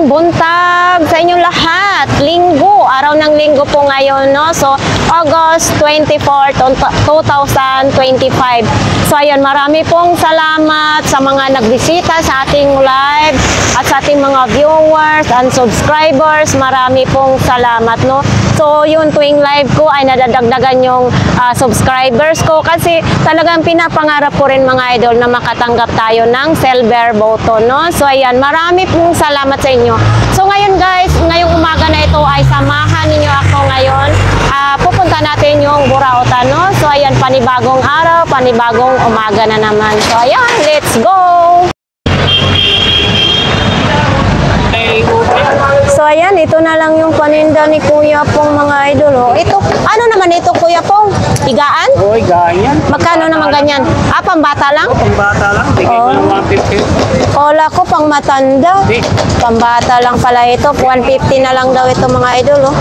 Magandang buntag sa inyong lahat. Linggo, araw ng linggo po ngayon, no? So, August 24, 2025. So, ayun, marami pong salamat sa mga nagbisita sa ating live at sa ating mga viewers and subscribers. Marami pong salamat, no? So, yung tuwing live ko ay nadadagdagan yung subscribers ko kasi talagang pinapangarap ko rin mga idol na makatanggap tayo ng silver button, no? So, ayan, marami pong salamat sa inyo. So, ngayon guys, ngayong umaga na ito ay samahan ninyo ako ngayon. Pupunta natin yung Burautan, no? So, ayan, panibagong araw, panibagong umaga na naman. So, ayan, let's go! So, ayan, ito na lang yung paninda ni Kuya Pong mga idol, oh. Ito, ano naman ito, Kuya Pong? Higaan? Oo, higaan yan. Magkano naman ganyan? Pambata lang? Pambata lang, tigay ko ng 150. Ola ko, pang matanda. Pambata lang pala ito. 150 na lang daw ito mga idol, oh.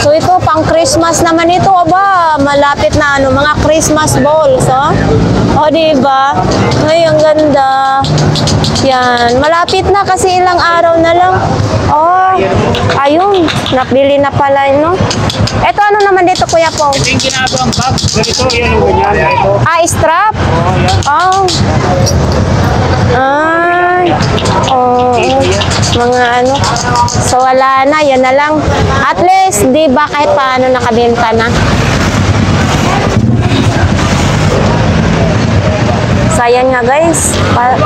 So, ito, pang Christmas naman ito, aba. Malapit na, ano, mga Christmas balls, oh. O, diba? Ay, ang ganda. Yan. Malapit na kasi ilang araw na lang. Oh, ayun. Napili na pala, no? Ito, ano naman dito, Kuya Pong? Ito yung ginagawang bag. Ganito, yan yung ganyan. Ito. Strap? Oo, yan. Oh. Ay. Oh. Mga ano. So, wala na. Yan na lang. At least, di ba, kahit paano nakabenta na. So, ayan nga guys.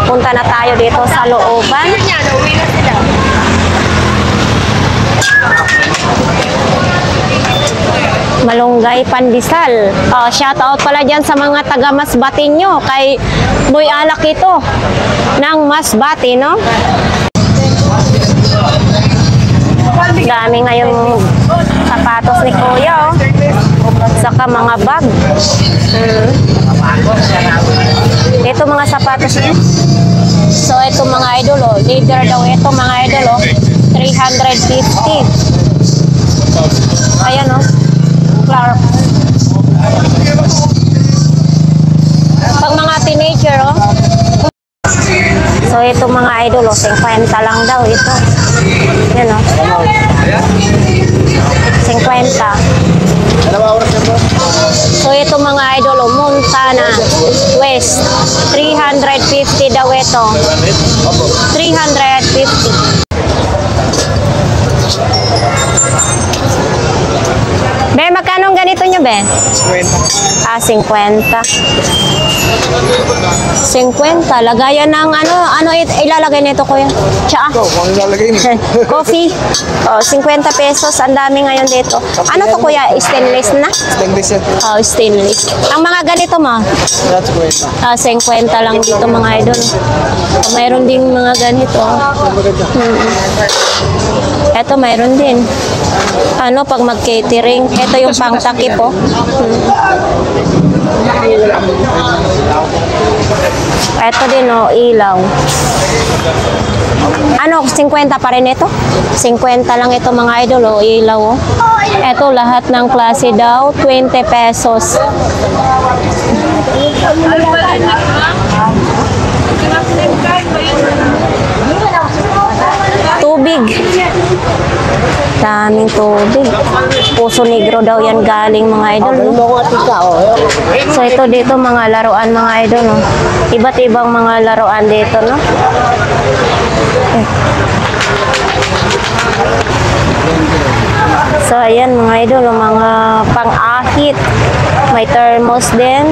Punta na tayo dito sa looban. Malunggay Pandesal. Shout out pala dyan sa mga taga Masbate nyo. Kay Boy Alak ito ng Masbate, no? Dami ngayong sapatos ni Kuya, oh. Saka mga bag. Ito mga sapatos. So, ito mga idol, oh. Leader daw ito mga idol, oh. 350. Ayan, oh. Clark. Pag mga teenager, oh. So, ito mga idol, oh. 50 lang daw ito. Yan, oh. 50. So, ito mga idol, oh. Montana West. 350 daw ito. 350. Be, magkano ganito nyo, Be? 50. 50. 50. Lagayan ng ano ilalagay nito, Kuya? Tsaa? Kung ilalagay mo. Coffee. 50 pesos. Ang dami ngayon dito. Ano to, Kuya? Stainless na? Stainless yan. Stainless. Ang mga ganito mo? That's 50. 50 lang dito, mga idol. Mayroon din mga ganito. Ito, mayroon din. Ano, pag mag-catering. Ito yung pang-takip, oh. Ito din, oh, ilaw. Ano, 50 pa rin ito? 50 lang ito mga idol, oh, ilaw, oh. Ito, lahat ng klase daw, 20 pesos. Tubig. Daming tubig. Puso Negro daw yan galing mga idol, no? So, ito dito mga laruan mga idol, no? Iba't ibang mga laruan dito, no? So, ayan mga idol, mga pang-ahit. May thermos din.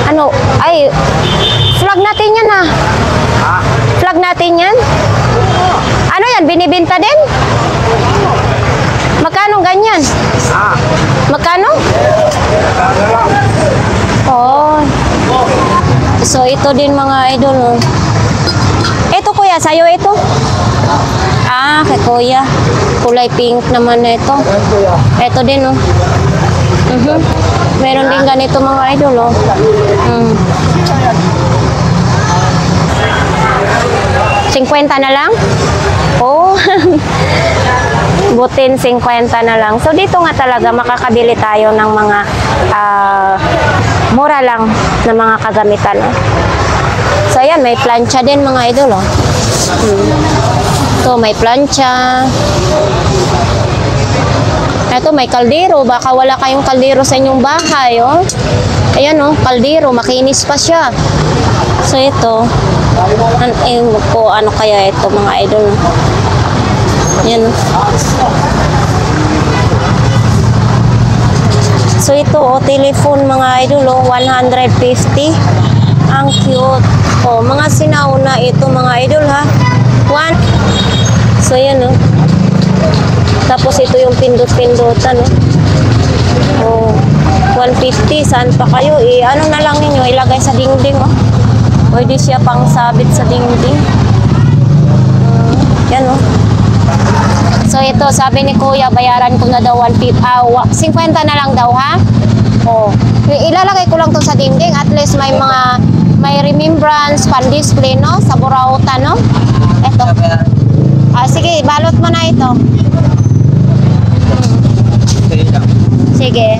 Ano? Ay, flag natin yan, ah. Flag natin yan? Ano yan? Binibinta din? Magkano ganyan? Magkano? Oh. So, ito din mga idol, oh. Ito, Kuya, sa'yo ito? Kay Kuya. Kulay pink naman na ito. Ito din, oh. Meron din ganito mga idol, oh. 50 na lang? Oh. Butin 50 na lang. So dito nga talaga makakabili tayo ng mga mura lang na mga kagamitan. So, ayan, may plancha din mga idol, oh. Ito, may plancha. Ito, may kaldero. Baka wala kayong kaldero sa inyong bahay, oh. Ayan, oh, kaldero. Makinis pa siya. So, ito. Ano kaya ito, mga idol? Ayan, oh. So, ito, oh, telephone, mga idol, oh, 150. Ang cute. Oh, mga sinauna ito, mga idol, ha. So, ayan, oh. Tapos, ito yung pindot-pindotan, oh. Oh, 150. Saan pa kayo? Ano na lang ninyo? Ilagay sa dingding, oh. Pwede siya pang sabit sa dingding. Yan, oh. So, ito, sabi ni Kuya, bayaran ko na daw 150. 50 na lang daw, ha? Oh. Ilalagay ko lang to sa dingding. At least may remembrance, pan-display, no? Sa burautan, no? Ito. Sige, balot mo na ito. Sige.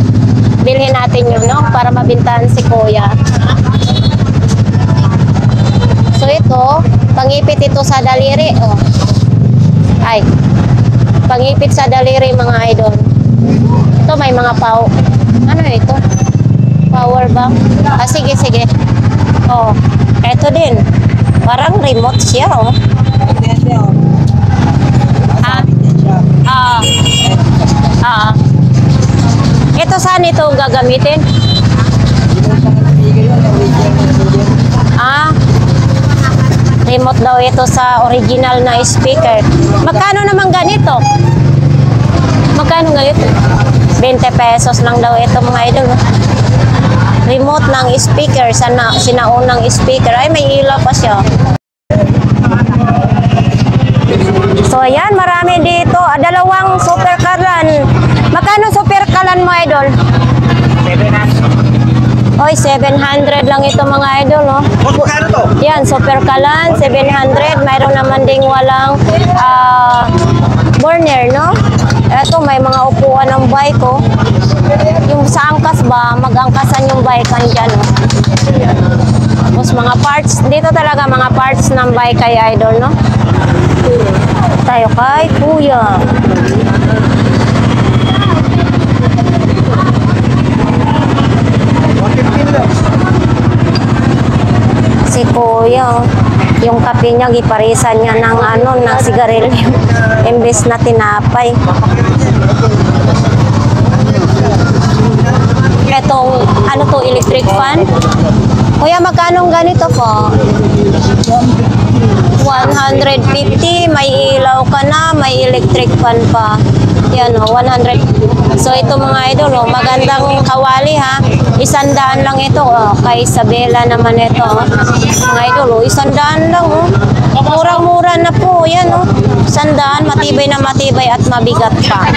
Bilhin natin yun, no? Para mabintahan si Kuya. So, ito, pangipit ito sa daliri, oh. Ay. Pangipit sa daliri, mga idol. Ito, may mga ano ito? Power bank. Sige, sige. Oh, ito din. Parang remote siya, oh. Ito, saan ito gagamitin? Remote daw ito sa original na speaker. Magkano naman ganito? Magkano ganito? 20 pesos lang daw ito, mga idol. Remote ng speaker, sinaunang speaker. Ay, may ilaw pa siya. So, ayan, marami dito. Dalawang super kalan. Magkano super kalan mo, idol? 700. Oy, 700 lang ito, mga idol, oh. Magkano to? Yan, super kalan, 700. Mayroon naman ding walang burner, no? Ito, may mga upuan ng bike, oh. Yung sa angkas ba, mag-angkasan yung bike dyan, oh. Tapos mga parts, dito talaga mga parts ng bike kay idol, no? Tayo kay Kuya. Si Kuya, yung kape niya, giparisan niya ng ng sigarilyo. Imbes na tinapay. Etong, to, electric fan? Kuya, magkano ganito po? 150, may ilaw ka na, may electric fan pa. Yan, 100. So, ito mga idol, magandang kawali, ha. 100 lang ito, kay Isabela naman ito. Mga idol, 100 lang, murang-mura na po, yan, 100, matibay na matibay at mabigat pa.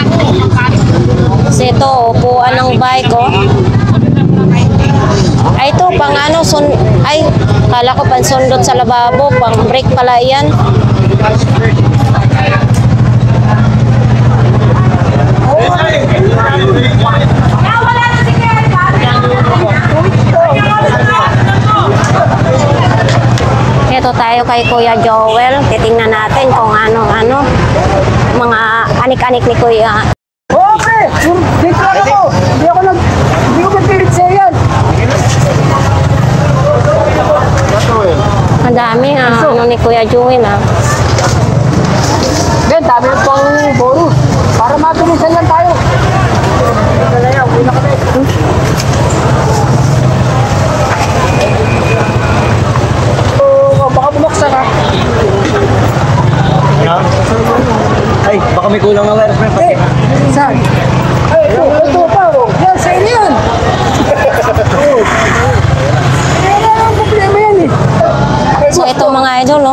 So, ito, upuan ng bike, Ay, ito, pang ay, kala ko pang sundot sa lababo, pang brake pala yan. Ito tayo kay Kuya Joel. Titingnan natin kung ano-ano. Mga anik-anik ni Kuya. Okay! Dito lang ako! Hindi ko mapilit sa'yo yan! Ang dami ni Kuya Joel, Then, dami yung pang bonus. Para mabilisan lang tayo. Ito na yan, uwi na kami. Baka bumaksan, ha? Ay, baka may kulang na wire. Saan? Ay, ito pa, Yan, sa inyo yan. Wala ang problema yan, So, ito mga idol,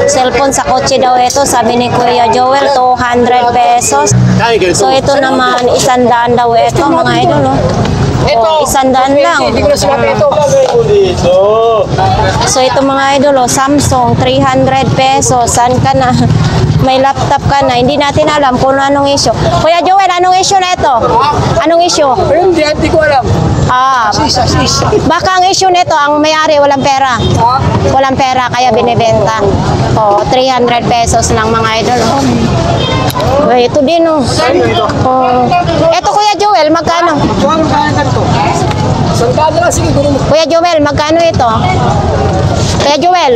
cellphone sa kotse daw ito. Sabi ni Kuya Joel, 200 pesos. So, ito naman, 100 daw ito, mga idol, Ito, 100 lang. Hindi ko na sulat ito. So, ito mga idol, Samsung, 300 pesos. Saan ka na? May laptop ka na. Hindi natin alam kung anong issue. Kuya Joel, anong issue na ito? Anong issue? Hindi ko alam. Assist. Baka ang issue nito, ang may-ari walang pera. Walang pera, kaya binibenta. 300 pesos lang mga idol. Ito din, oh. Ito, Kuya Joel, magkano? Tuwang kaya ganito. Sangkada lang, sige, gano'n. Kuya Joel, magkano ito? Kuya Joel,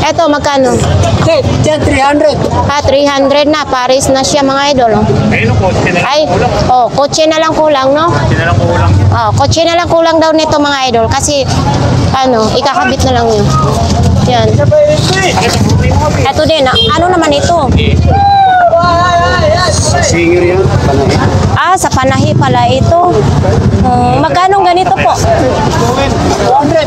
ito, magkano? Diyan, 300. 300 na, Paris na siya mga idol. Oh. Ay, kotse na lang kulang, no? Kotse na lang kulang daw nito mga idol kasi ikakabit na lang yun. Yan. Ito din, ano naman ito? Singer yan, panahe. Sa panahi pala ito. Magkano ganito po? 200.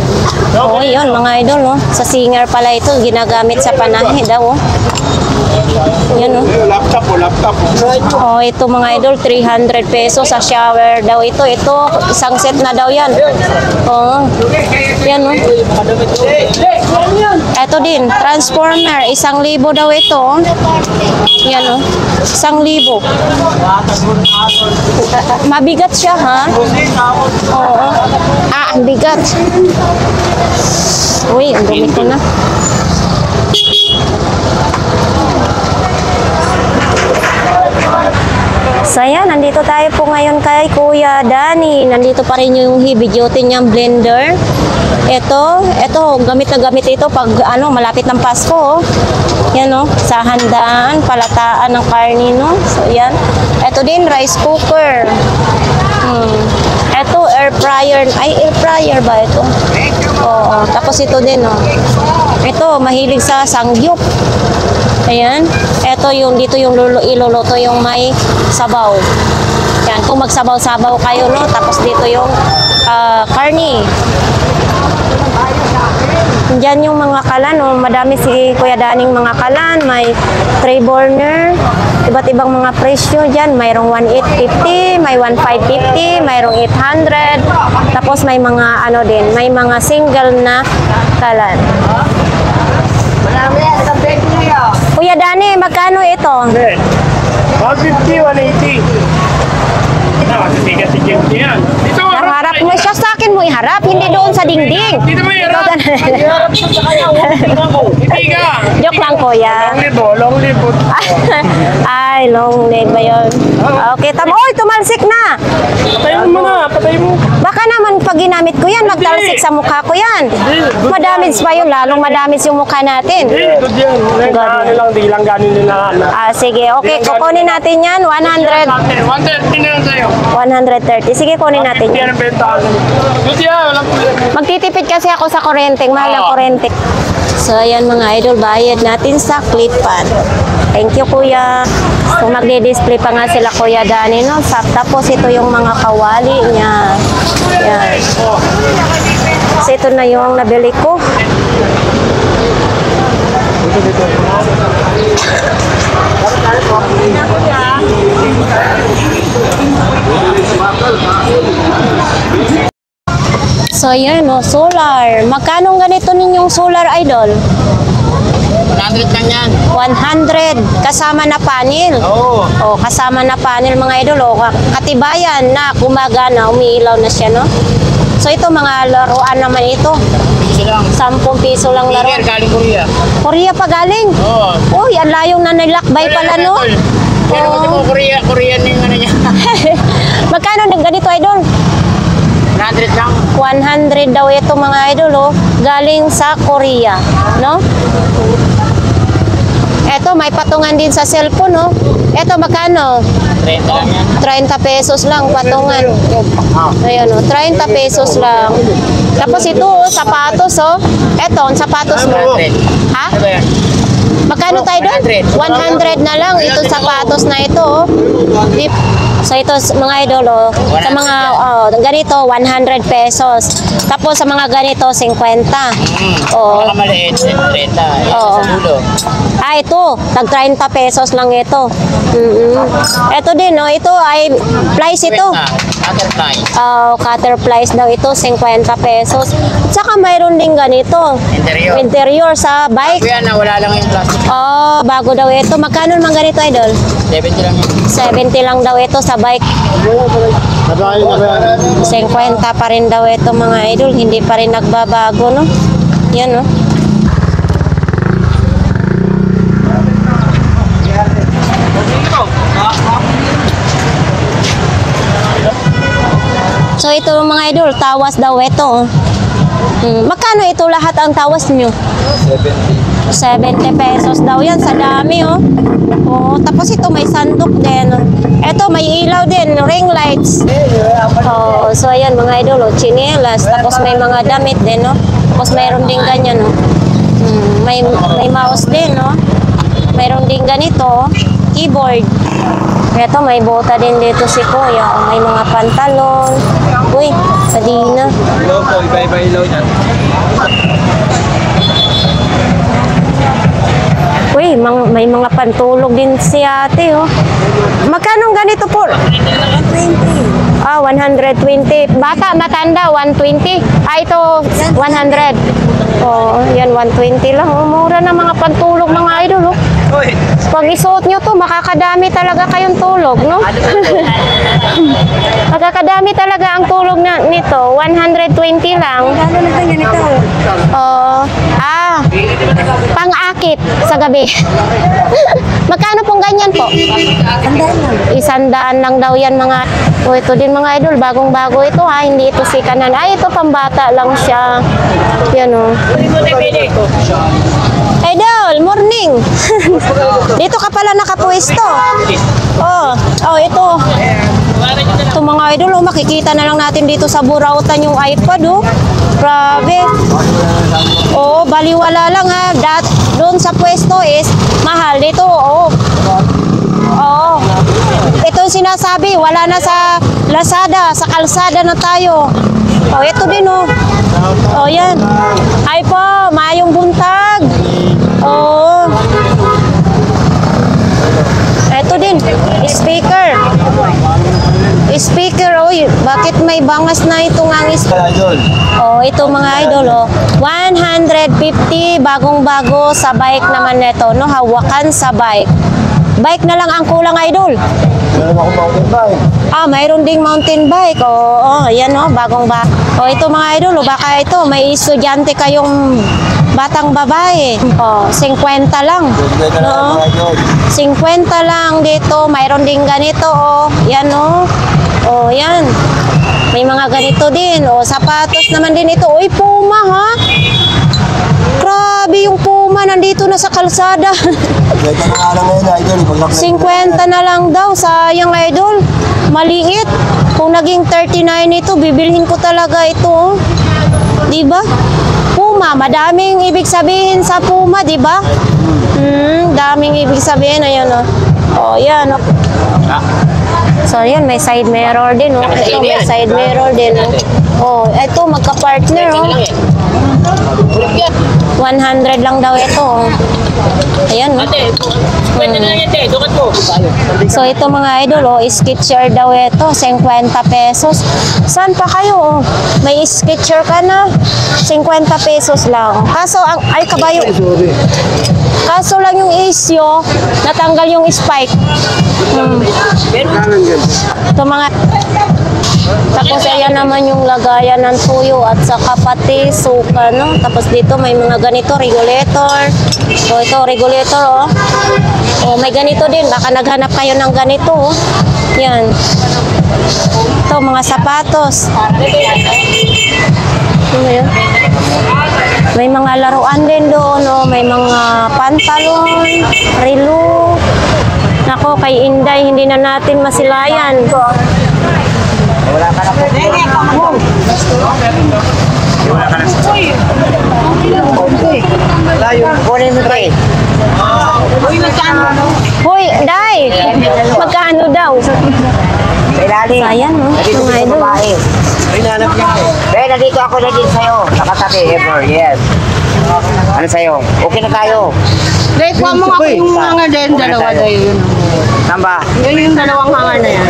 Yun mga idol, no? Sa singer pala ito, ginagamit sa panahi daw, oh. Yan, oh. Laptop. Ito mga idol, 300 pesos sa shower daw ito. Ito, isang set na daw yan. Yan, oh. Ito din, transformer, 1,000 daw ito, oh. Yan, oh. 1,000. Mabigat siya, ha? Oo. Ang bigat. Uy, ang dumi ko na. So ayan, nandito tayo po ngayon kay Kuya Danny. Nandito pa rin yung heavy duty niyang blender. Ito, gamit na gamit ito pag malapit ng Pasko. Oh. Yan, oh, sa handaan, palataan ng karne, no? So yan. Ito din, rice cooker. Ito, air fryer. Ay, air fryer ba ito? Oo, tapos ito din, oh. Ito, mahilig sa sangyup. Ayan. Ito yung dito yung iluluto yung may sabaw. Yan, kung magsabaw-sabaw kayo, no? Tapos dito yung karne. Diyan yung mga kalan, no? Madami si Kuya Daning mga kalan. May tray burner. Iba't ibang mga presyo dyan. Mayroong 1,850, may 1,550, mayroong 800. Tapos may mga din, may mga single na kalan. Kuya Dani, magkano ito? 150, 180. Harap mo siya sa akin mo iharap, hindi doon sa dingding. Dito mo iharap. Hindi ka. Joke lang, Kuya. Long libo. Ay, long leg ba yun? Okay, Oy, tumalsik na. Patayin mo na, patayin mo. Baka naman pag ginamit ko yan, magtalsik sa mukha ko yan. Madamage pa yun, lalong madamage yung mukha natin. Ito dyan. Di lang ganin nila. Sige, okay, kukunin natin yan, 100. 130 na lang sa'yo. 130. Sige, kunin natin Yan yan. ang benta. Kasi walang problema. Magtitipid kasi ako sa kuryente, mahal ang kuryente. So, ayan mga idol, bayad natin sa Clitpan. Thank you, Kuya. So, magde-display pa nga sila, Kuya Dani, no? Tapos, ito yung mga kawali niya. Yan. So, ito na yung nabili ko. So, yan, no? Solar. Magkano ganito ninyong solar, idol? 100 lang yan. 100 kasama na panel. Oo. Kasama na panel mga idol. Katibayan na gumagana, umiilaw na siya, no? So ito mga laruan naman ito. Piso lang. 10 piso lang laro. Speaker galing Korea. Korea pa galing. Oo. Uy, ang layong na nilakbay pala, no? Pero kasi mo Korean yung niya. Magkano ng ganito, idol? 100 lang. 100 daw ito mga idol, oh. Galing sa Korea, no? Eto, may patungan din sa cellphone, no? Eto, magkano? 30 lang yan. 30 pesos lang patungan. Ayan, oh, 30 pesos lang. Tapos ito, oh, sapatos, oh. Eto, ang sapatos mo. 100. Ha? Ano ba yan? Magkano tayo doon? 100 na lang. Ito sapatos na ito, oh. So ito mga idol, oh, sa mga ganito 100 pesos. Tapos sa mga ganito 50. Oh. Baka maliit, 30. Oo. Sa dulo. Ito, tag 30 pesos lang ito. Ito din, no, ito ay flies ito. Butterfly. Cutter flies daw ito, 50 pesos. At saka mayroon din ganito. Interior. Interior sa bike. Kuya na, wala lang yung plastic. Bago daw ito. Magkano naman ganito, idol? 70 lang yan. 70 lang daw ito sa bike. 50 pa rin daw ito mga idol, hindi pa rin nagbabago, no? Yan, no? So ito mga idol, tawas daw ito. Magkano ito lahat ang tawas nyo? 70 pesos daw yan, sa dami oh. Oh, tapos ito may sandok din. Ito may ilaw din, ring lights. Oh, so ayan mga idol, oh, chinelas, tapos may mga damit din, no? Tapos mayroon din ganyan, no? May mouse din, no? Mayroon din ganito, keyboard. Ito, may bota din dito si Kuya. May mga pantalon. Uy, sadina. Ilaw po, iba-iba ilaw niyan. Uy, may mga pantulog din si ate, oh. Magkano ganito po? 120. Ah, 120. Bata, matanda, 120. Ah, ito, 100. Oh, yan, 120 lang. Oh, mura na mga pantulog, mga idol, oh. Pag isuot nyo to, makakadami talaga kayong tulog, no? Makakadami talaga ang tulog nito. 120 lang. Oh, pang-akit sa gabi. Magkano pong ganyan po? 100 lang daw yan mga. Oh, ito din mga idol, bagong-bago ito ha, hindi ito sikanan. Ay, ito pambata lang siya. Yan oh. Idol, morning. Dito ka pala nakapuesto. Oh, ito. Ito mga idol, oh, makikita na lang natin dito sa burautan yung iPad, oh. Grabe. Oh, baliwala lang ha. Doon sa pwesto is mahal dito, oh. Oh. Ito yung sinasabi, wala na sa Lazada, sa kalsada na tayo. Oh, ito din, oh. Oh, yan. Ay po, mayong buntag. Oh. Ito din, speaker. Speaker, oh. Bakit may bangas na itong angis? Oh, ito mga idol, oh. 150, bagong-bago sa bike naman nito, no? Hawakan sa bike. Bike na lang ang kulang, idol. Meron akong mountain bike. Ah, mayroon ding mountain bike. Oh, ayan oh, bagong ba. Oh, ito mga idol, oh, baka ito may estudyante kayong batang babae. Oh, 50 lang. No? 50 lang dito. Mayroon ding ganito, oh. Yan oh. Oh, yan. May mga ganito din. Oh, sapatos naman din ito. Uy, Puma ha. Grabe yung Puma nandito na sa kalsada. 50 na lang daw, sayang idol. Maliit. Kung naging 39 ito, bibilhin ko talaga ito. Oh. 'Di ba? Puma, madaming ibig sabihin sa Puma, 'di ba? Daming ibig sabihin, ayan oh. Oh, yan oh. So, yan, may side mirror din, oh. Ito, may side mirror din, oh. Oh, ito, magka-partner, oh. 100 lang daw ito, oh. Ayan, oh. So, ito mga idol, oh, sketcher daw ito, 50 pesos. Saan pa kayo, oh? May sketcher ka na, 50 pesos lang. Kaso, ay, kabayo. Kaso lang yung issue, natanggal yung spike. Ito mga. Tapos ayan naman yung lagayan ng tuyo at saka pati suka, no? Tapos dito may mga ganito, regulator. So ito, regulator, oh. Oh, may ganito din. Baka naghanap kayo ng ganito, oh. Yan. Ito, mga sapatos. Ano yun? May mga laruan din doon, oh. May mga pantalon, relo. Nako, kay Inday, hindi na natin masilayan. Wala ka na po. Wala ka na sa. Layo, kunin mo tayo. Uy, magkano? Hoy, Day! Magkano daw? Sayang, no? Mga idol. Ay, nanap niya. Pero nandito ako na din sa'yo. Nakatabi, ever, yes. Ano sa'yo? Okay na tayo. Day, kuha mo nga yung hanger din, dalawa daw yun. Samba? Yun yung dalawang hanger na yan.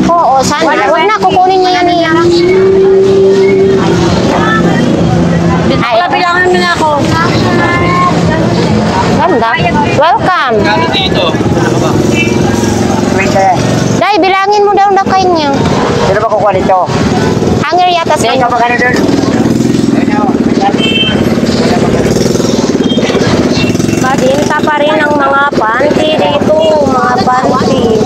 Oo, sana. Huwag na, kukunin niya yan niya. Ay, kabilangan mo na ako. Ganda. Welcome. Kano dito? Wait, Day, bilangin mo daw na kayo niya. Sino ba kukuha nito? Hanger yata sa Ikaw magkano doon? Mabinta pa rin ang mga panty dito, mga panty.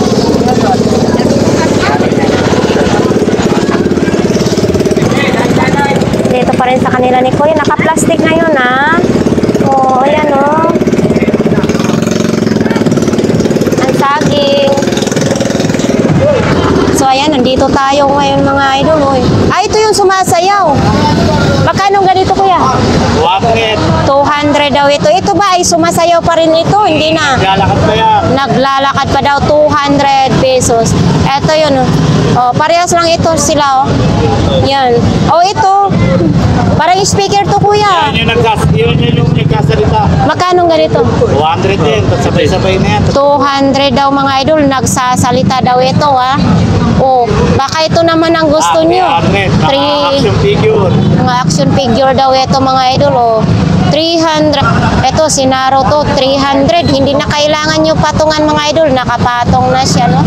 Dito pa rin sa kanila ni Kuya. Naka-plastic na yun, ha? Oh, ayan, oh. Ang saging. So, ayan, nandito tayo ngayon, mga idol. Oy. Ah, ito yung sumasayaw. Magkano ganito, Kuya? 200 daw ito. Ito ba ay sumasayaw pa rin ito? Hindi na. Lalakad pa yan. Naglalakad pa daw 200 pesos. Ito yun. Oh, parehas lang ito sila. Oh. Yan. Oh, ito. Parang speaker to, Kuya. Yun yung nagkasalita. Magkano ganito? 200 din. Sabay-sabay na yan. 200 daw mga idol. Nagsasalita daw ito, ha. Oh, baka ito naman ang gusto nyo. 300. Action figure. Mga action figure daw ito mga idol, oh. 300. Ito, si Naruto, 300. Hindi na kailangan nyo patungan mga idol. Nakapatong na siya, no?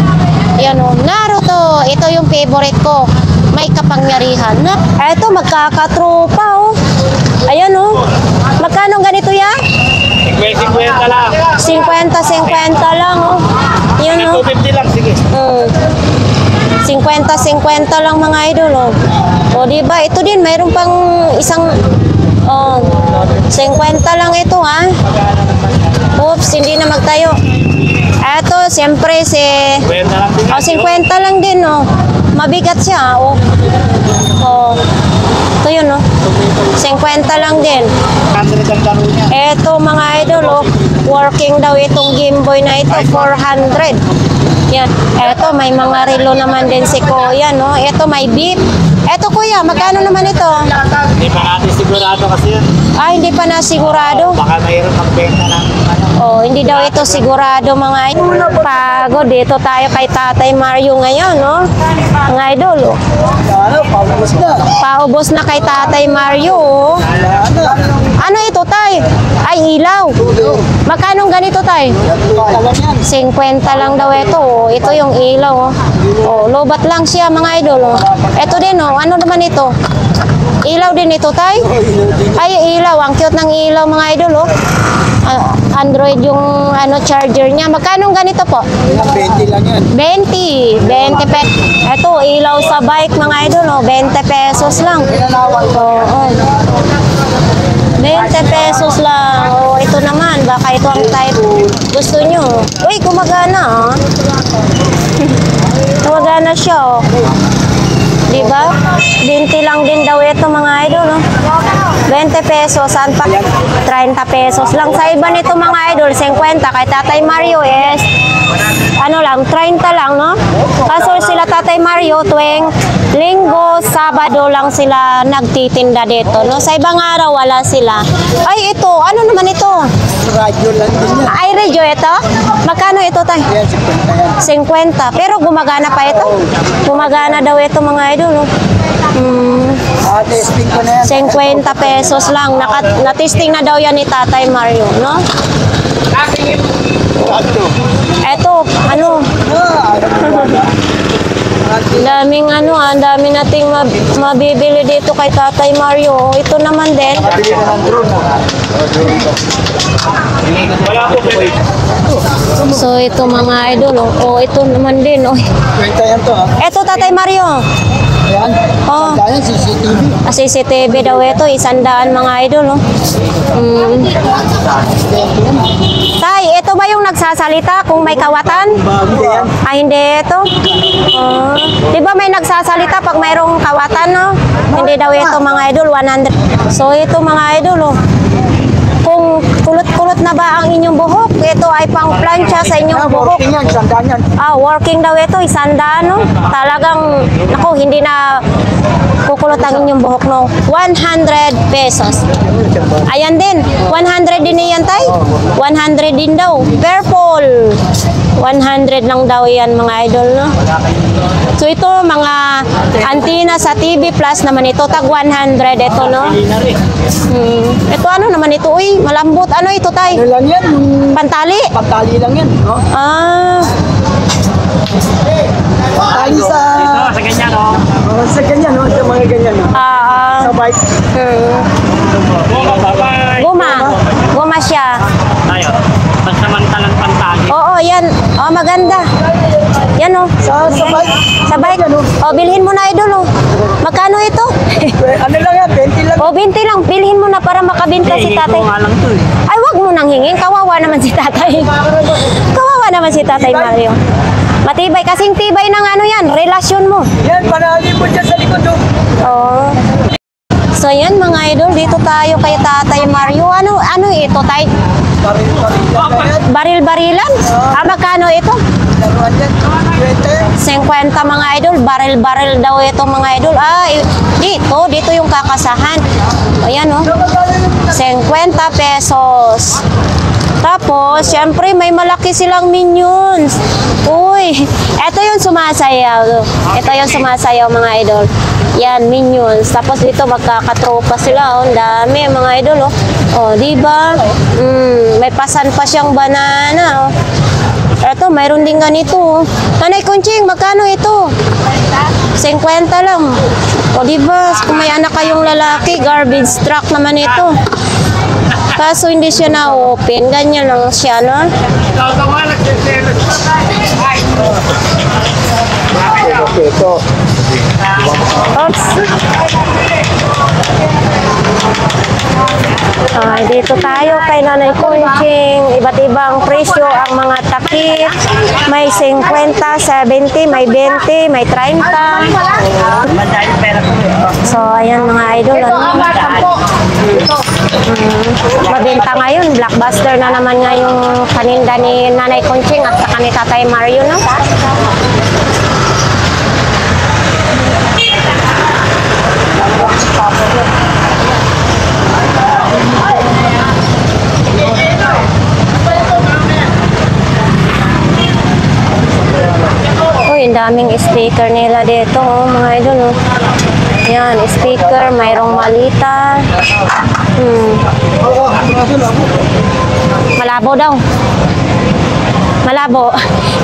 Yan, oh. Naruto. Ito yung favorite ko. May kapangyarihan. Na, ito, magkakatropa, oh. Ayan, oh. Magkano ganito yan? 50 lang. 50-50 lang, oh. Yan, oh. 250 lang, sige. 50-50 lang mga idol, oh. O, diba? Ito din, mayroon pang isang, oh, 50 lang ito, ha? Oops, hindi na magtayo. Eto, siyempre, 50 lang din. oh, 50 lang din, oh. Mabigat siya, oh. Oh. Ito yun, oh. 50 lang din. 100 ang laro niya. Eto, mga idol, oh. Working daw itong Game Boy na ito, 400. Yan. Eto, may mga relo naman din si Kuya, no? Eto, may beef. Eto, Kuya, magkano naman ito? Hindi pa natin sigurado kasi yan. Ah, hindi pa na sigurado. Baka mayroon magbenta ng ano. Oh, hindi daw ito sigurado, mga idol. Pagod, dito tayo kay Tatay Mario ngayon, no? Mga idol, oh. Ano, paubos na. Paubos na kay Tatay Mario, oh. Ano ito, Tay? Ay, ilaw. Magkano ganito, Tay? Talan yan. 50 lang daw ito, oh. Ito yung ilaw, oh. Oh, lobat lang siya, mga idol, oh. Ito din, oh. Ano naman ito? Ilaw din ito, Tay? Ay, ilaw. Ang cute ng ilaw, mga idol, oh. Android yung ano charger niya. Magkano ganito po? 20 lang yan. 20 pesos. Ito, ilaw sa bike, mga idol, oh. 20 pesos lang. Oo. 20 pesos lang. Oh, ito naman, baka ito ang type gusto nyo. Uy, gumagana, ah. Gumagana siya, oh. Diba? 20 lang din daw ito, mga idol, oh. 20 pesos, saan pa? 30 pesos lang. Sa iba nito, mga idol, 50. Kay Tatay Mario is, ano lang, 30 lang, no? Kaso sila Tatay Mario, tuwing Linggo, Sabado lang sila nagtitinda dito, no? Sa ibang araw, wala sila. Ay, ito, ano naman ito? Radyo lang din yan. Ay, radio ito? Magkano ito, Tay? Yan, 50 yan. 50. Pero gumagana pa ito? Gumagana daw ito, mga idol, no? Testing ko na yan. 50 pesos lang. Natisting na daw yan ni Tatay Mario, no? Eto, ano? Daming ano, ang dami nating mabibili dito kay Tatay Mario. Ito naman din. Bili na ng drone. Wala po pwede. So, ito mga idol, oh. Oh, ito naman din, oh. 20 yan to, ha? Eto, Tatay Mario. Ayan. Oh. Tandaan, CCTV. CCTV daw ito, 100 mga idol, oh. Tay, ito ba yung nagsasalita kung may kawatan? Bago yan. Ay, hindi ito. Di ba may nagsasalita pag mayroong kawatan, no? Hindi daw ito, mga idol, 100. So, ito, mga idol, oh. Kung kulot-kulot na ba ang inyong buhok, ito ay pang plancha sa inyong buhok. Working yan, sandaan yan. Ah, working daw ito, 100, no? Talagang, naku, hindi na kukulot ang inyong buhok, no? 100 pesos. Ayan din, 100 din yan, Tay? 100 din daw. Purple. 100 lang daw yan, mga idol, no? So, ito, mga antina sa TV Plus naman ito, tag 100 ito, no? Ito, ano naman ito? Uy, malambot. Ano ito, Tay? Ano lang yan? Yung Pantali? pantali lang yan. No? Ah. Tayo sa... Sa ganyan, oh. Sa ganyan, no? Sa mga ganyan, no? Sa bike. Bye-bye. Guma siya. Tayo. Pansamantalang pantagi. Oo, yan. Oh, maganda. Yan oh. Sa bike. Sa bike. Oh, bilhin mo na idol oh. Magkano ito? Ano lang yan? 20 lang. Oh, 20 lang. Bilhin mo na para makabinta si tatay. nga lang to, eh. Ay, wag mo nang hingin. Kawawa naman si tatay. Kawawa naman si tatay Mario. Matibay. Kasing tibay ng ano yan. Relasyon mo. Yan, panali mo dyan sa likod, oh. Oo. So yan mga idol, dito tayo kay Tatay Mario. Ano ito, tay? Baril-barilan? Magkano ito? Laruan dyan. 50 mga idol, baril-baril daw ito mga idol. Dito yung kakasahan. Ayan oh. 50 pesos. Tapos, syempre may malaki silang minions. Uy, ito yung sumasayaw. Ito yung sumasayaw mga idol. Yan, minions. Tapos dito magkakatropa sila. Oh, ang dami mga idol. Oh, di ba? May pasan pa siyang banana. Oh. Ito, mayroon din ganito. Oh. Nanay Kunching, magkano ito? 50 lang. O, di ba? Kung may anak kayong lalaki, garbage truck naman ito. Kaso hindi siya na-open. Ganyan lang siya, no? Okay, ito. Oops. Dito tayo kay Nanay Kunching. Iba't ibang presyo ang mga takip. May 50, 70, may 20, may 30. So, ayan mga idol. Mabenta ngayon. Blockbuster na naman nga yung paninda ni Nanay Kunching at saka ni Tatay Mario, no? Uy, daming speaker nila dito, oh, mga idol, oh. Yan, speaker, mayroong malita. Malabo daw. Malabo.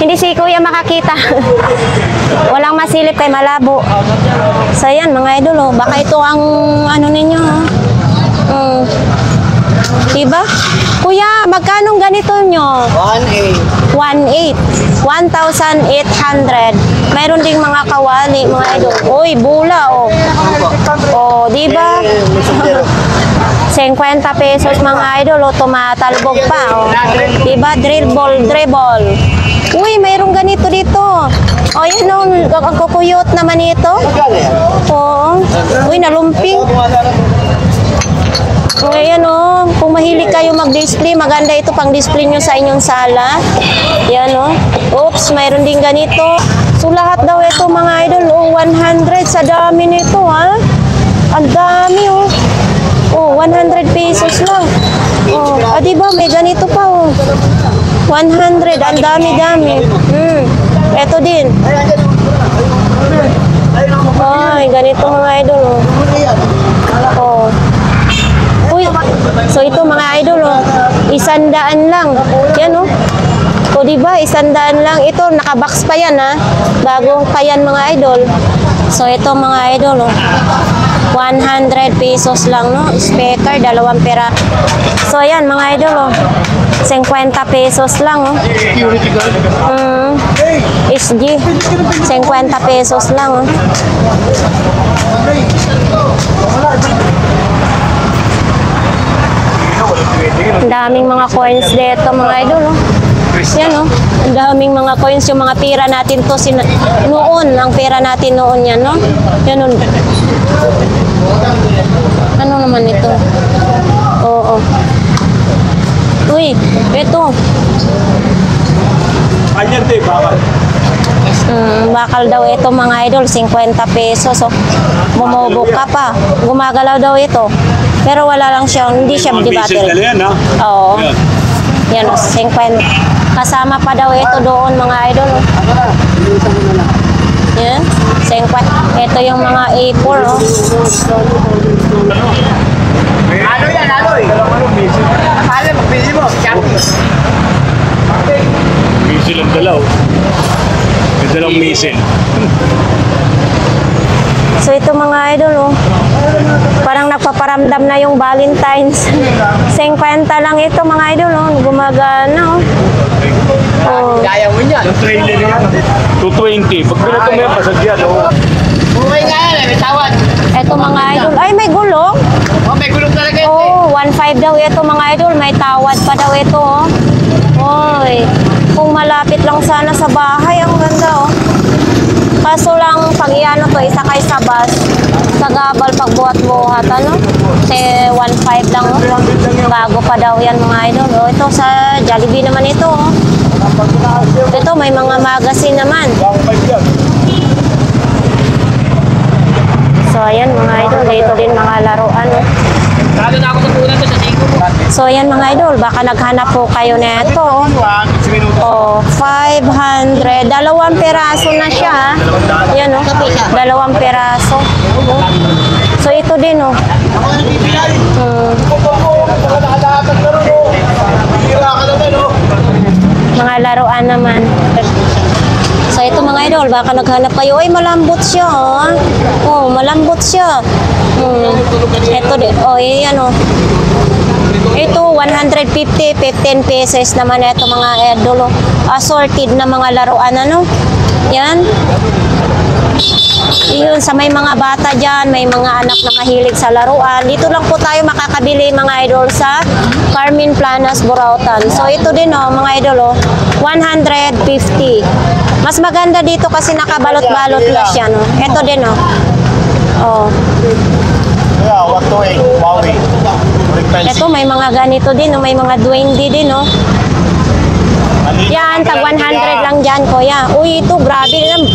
Hindi si Kuya makakita. Walang masilip kay malabo. So, yan, mga idol, oh. Baka ito ang ano ninyo, oh. Diba? Kuya, magkano ganito nyo? 1.8. 1.8. 1,800. Mayroon ding mga kawali, mga idol. Uy, bula, oh. Oh, diba? 50 pesos, mga idol, oh. Tumatalbog pa, oh. Diba? Drill ball. Uy, mayroong ganito dito. Oh, yun, oh. Ang kukuyot naman ito. Oo. Uy, nalumping. Ngayon oh, kung mahilig kayo mag-display, maganda ito pang display nyo sa inyong sala. Yan oh. Oops, mayroon din ganito. So lahat daw ito mga idol, oh, 100 sa dami nito ha. Ang dami oh. Oh, 100 pesos lang. Oh, diba may ganito pa oh. 100, ang dami-dami. Ito din. Ay, ganito mga idol oh. Oh. So ito mga idol, oh, 100 lang. Yan oh. O diba, 100 lang. Ito, nakabox pa yan ha. Bagong pa yan mga idol. So ito mga idol, oh, 100 pesos lang, no? Speaker, 2 pera. So ayan mga idol, oh, 50 pesos lang, oh. SG, 50 pesos lang, oh. Ang daming mga coins dito mga idol, oh. Yan oh, ang daming mga coins, yung mga pera natin to noon, ang pera natin noon yan, no? Yan oh. Ano naman ito? Oo. Uy, ito. Anyan tayo, bakal. Bakal daw ito mga idol, 50 pesos. So, bumubok ka pa. Gumagalaw daw ito. Pero wala lang siya, hindi siya di battery. Oo. Yan o, 50. Kasama pa daw ito doon mga idol. Yan, 50. Ito yung mga A4 oh. Ano yan, ano eh? Paano magbili mo? Busy lang dalaw. Dalawang misin. So ito mga idol, oh. Parang nagpaparamdam na yung Valentine's. 50 lang ito mga idol, oh. Gumagana, oh. Oh. Kaya mo yan. Yung trailer yan. 220. Pag pinito mo yan, pasadya, no? Buhay nga yan, may tawad. Ito mga idol. Ay, may gulong. Oh, may gulong talaga yun. Oh, 1.5 daw ito mga idol. May tawad pa daw ito, oh. Oy. Kung malapit lang sana sa bahay, ang ganda, oh. Kaso lang, pag iano to, isakay sa bus, sa gabal pagbuhat-buhat, ano? Kasi 1.5 lang, oh. Bago pa daw yan mga idol. Oh, ito sa Jollibee naman ito, oh. Ito, may mga magazine naman. So, ayan mga idol. Dito din mga laruan, oh. Lalo na ako sa punan to sa Sigo mo. So, ayan mga idol. Baka naghanap po kayo na ito, oh. Oh, 500. 2 peraso na siya. Yan, oh. 2 peraso. So, ito din, oh. Mga laruan naman. So, ito mga idol, baka naghanap kayo. Ay, malambot siya, oh. Oh, malambot siya. Ito din. Oh, yan, oh. Ito, 150, 15 pesos naman ito mga idol. Oh. Assorted na mga laruan, ano? Yan. Yun, sa may mga bata dyan, may mga anak na mahilig sa laruan. Dito lang po tayo makakabili mga idol sa Carmen Planas, Burautan. So, ito din, oh, mga idol, oh, 150. Mas maganda dito kasi nakabalot-balot na siya, no? Ito din, oh. Oh. Ito, may mga ganito din, oh. May mga duwende din, oh. Yan, tag 100 lang dyan, kuya. Uy, ito, grabe lang.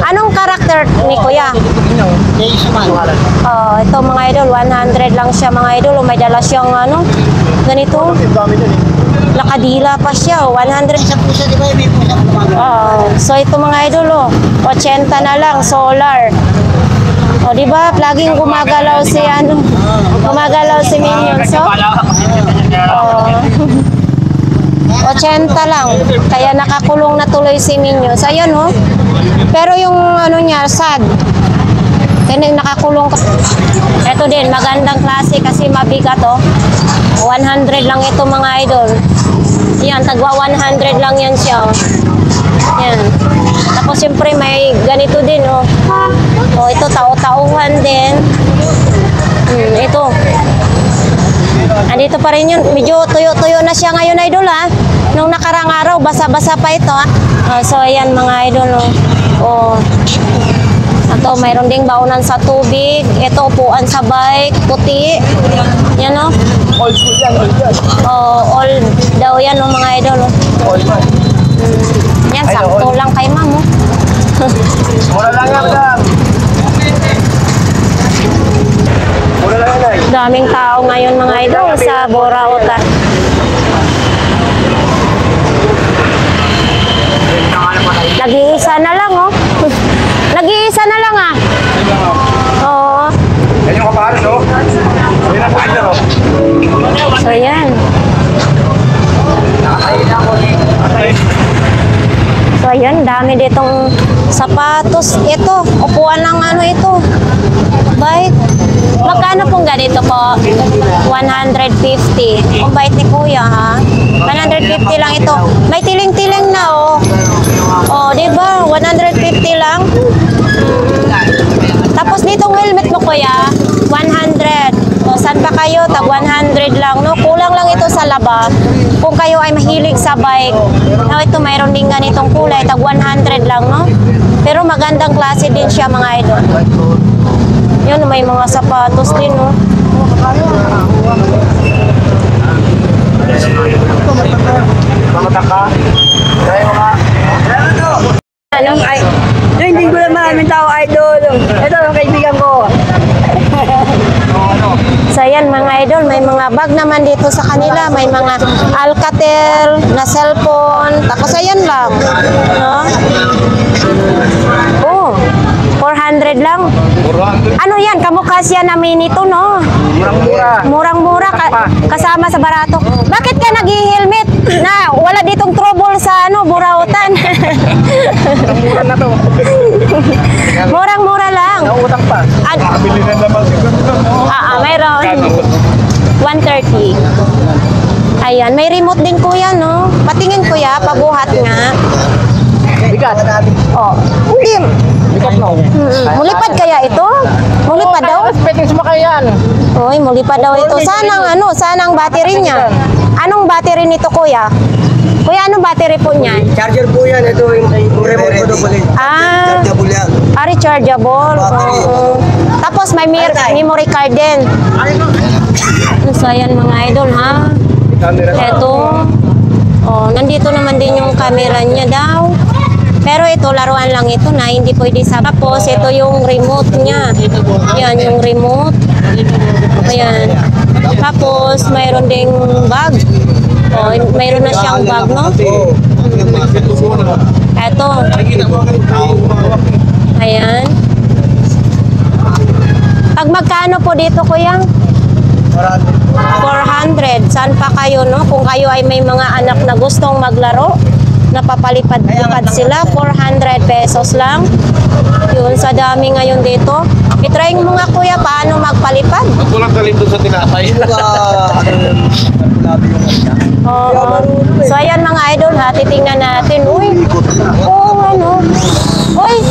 Anong karakter ni kuya? Oh, ito mga idol, 100 lang siya mga idol. May dala siyang ano, ganito. Nakadila pa siya, 100. Oh, so ito mga idol, oh, 80 na lang, solar. O, di ba? Laging gumagalaw si ano, gumagalaw si Minions, oh. Oh. 80 lang. Kaya nakakulong na tuloy si Minions. Ayun, oh. Pero yung ano niya, sad. Kaya nakakulong. Ito din, magandang klase kasi mabigat, oh. 100 lang ito mga idol. Yan, tagwa 100 lang yan siya, oh. Yan. Tapos siyempre may ganito din, oh. Oh, ito tao-tauhan din. Ito. Andito pa rin yun. Medyo tuyo-tuyo na siya ngayon, idol, ha. Nung nakarang araw, basa-basa pa ito, ha. Oh, so, ayan mga idol, oh. Oh. Ito, mayroon ding baunan sa tubig. Ito, upuan sa bike, puti. Yan, oh. Old school yan, old yan. Oh, all daw yan, oh, mga idol, oh. Old man. Yan, sakto lang kay ma'am, oh. Mura lang yan, sir. Mura lang yan, ay. Daming tao ngayon mga idol sa Burautan. Nag-iisa na lang, oh. Nag-iisa na lang, ah. Oo. Yan yung kapahalos, oh. Yan ang pwede, oh. So, yan. So, ayan, dami ditong sapatos. Ito, upuan ng ano ito. Bike. Magkano pong ganito po? 150. Ang bait ni kuya, ha? 150 lang ito. May tiling-tiling na, oh. Oh, di ba? 150 lang. Tapos ditong helmet mo, kuya, 100. O, saan pa kayo? Tag 100 lang, no? Kulang lang ito sa laba. Kung kayo ay mahilig sa bike, no, ito mayroon din ganitong kulay, tag 100 lang, no? Pero magandang klase din siya, mga idol. Yun, may mga sapatos din, no? Mamatak ka. Kaya mo nga. Ano? Ay, hindi ko lang maraming tao, idol. Ito ang kaibigan ko. So yan mga idol, may mga bag naman dito sa kanila, may mga Alcatel na cellphone, tapos ayan lang, no? Oh, 400 lang. Ano yan, kamukha siya na mini to, no? Murang-mura. Murang-mura, kasama sa barato. Bakit ka nag-helmet na wala ditong trouble sa ano, Burautan. Mura na to. Murang-mura lang. Nautang pa. Bili na naman siguro. Mayroon. 130. Ayan, may remote din kuya, no? Patingin kuya, pabuhat nga. Bigat. Oh, hindi. Bigat mo. Mulipad kaya ito? Mulipad daw? Pwedeng sumakay yan. Uy, mulipad daw ito. Sanang battery niya? Anong battery nito kuya? Kuya, anong battery po niyan? Charger po yan. Ito yung remote ko doon ulit. Rechargeable yan. Rechargeable. Oo. Tapos may memory card din. So, ayan mga idol, ha? Ito. Oh, nandito naman din yung camera niya daw. Pero ito, laruan lang ito na hindi pwede sa. Tapos, ito yung remote niya. Yan, yung remote. Ayan. Tapos, mayroon ding bag. Oh, mayroon na siyang bag, no? Ito. Ayan. Pag magkano po dito, kuya? 400. Saan pa kayo, no? Kung kayo ay may mga anak na gustong maglaro, napapalipad-lipad sila, 400 pesos lang. Yun, sa dami ngayon dito. I-try mo nga kuya, paano magpalipad? Kulang talim doon sa tinapay. Oo. So ayan mga idol ha, titingnan natin. Uy, oo nga no. Uy,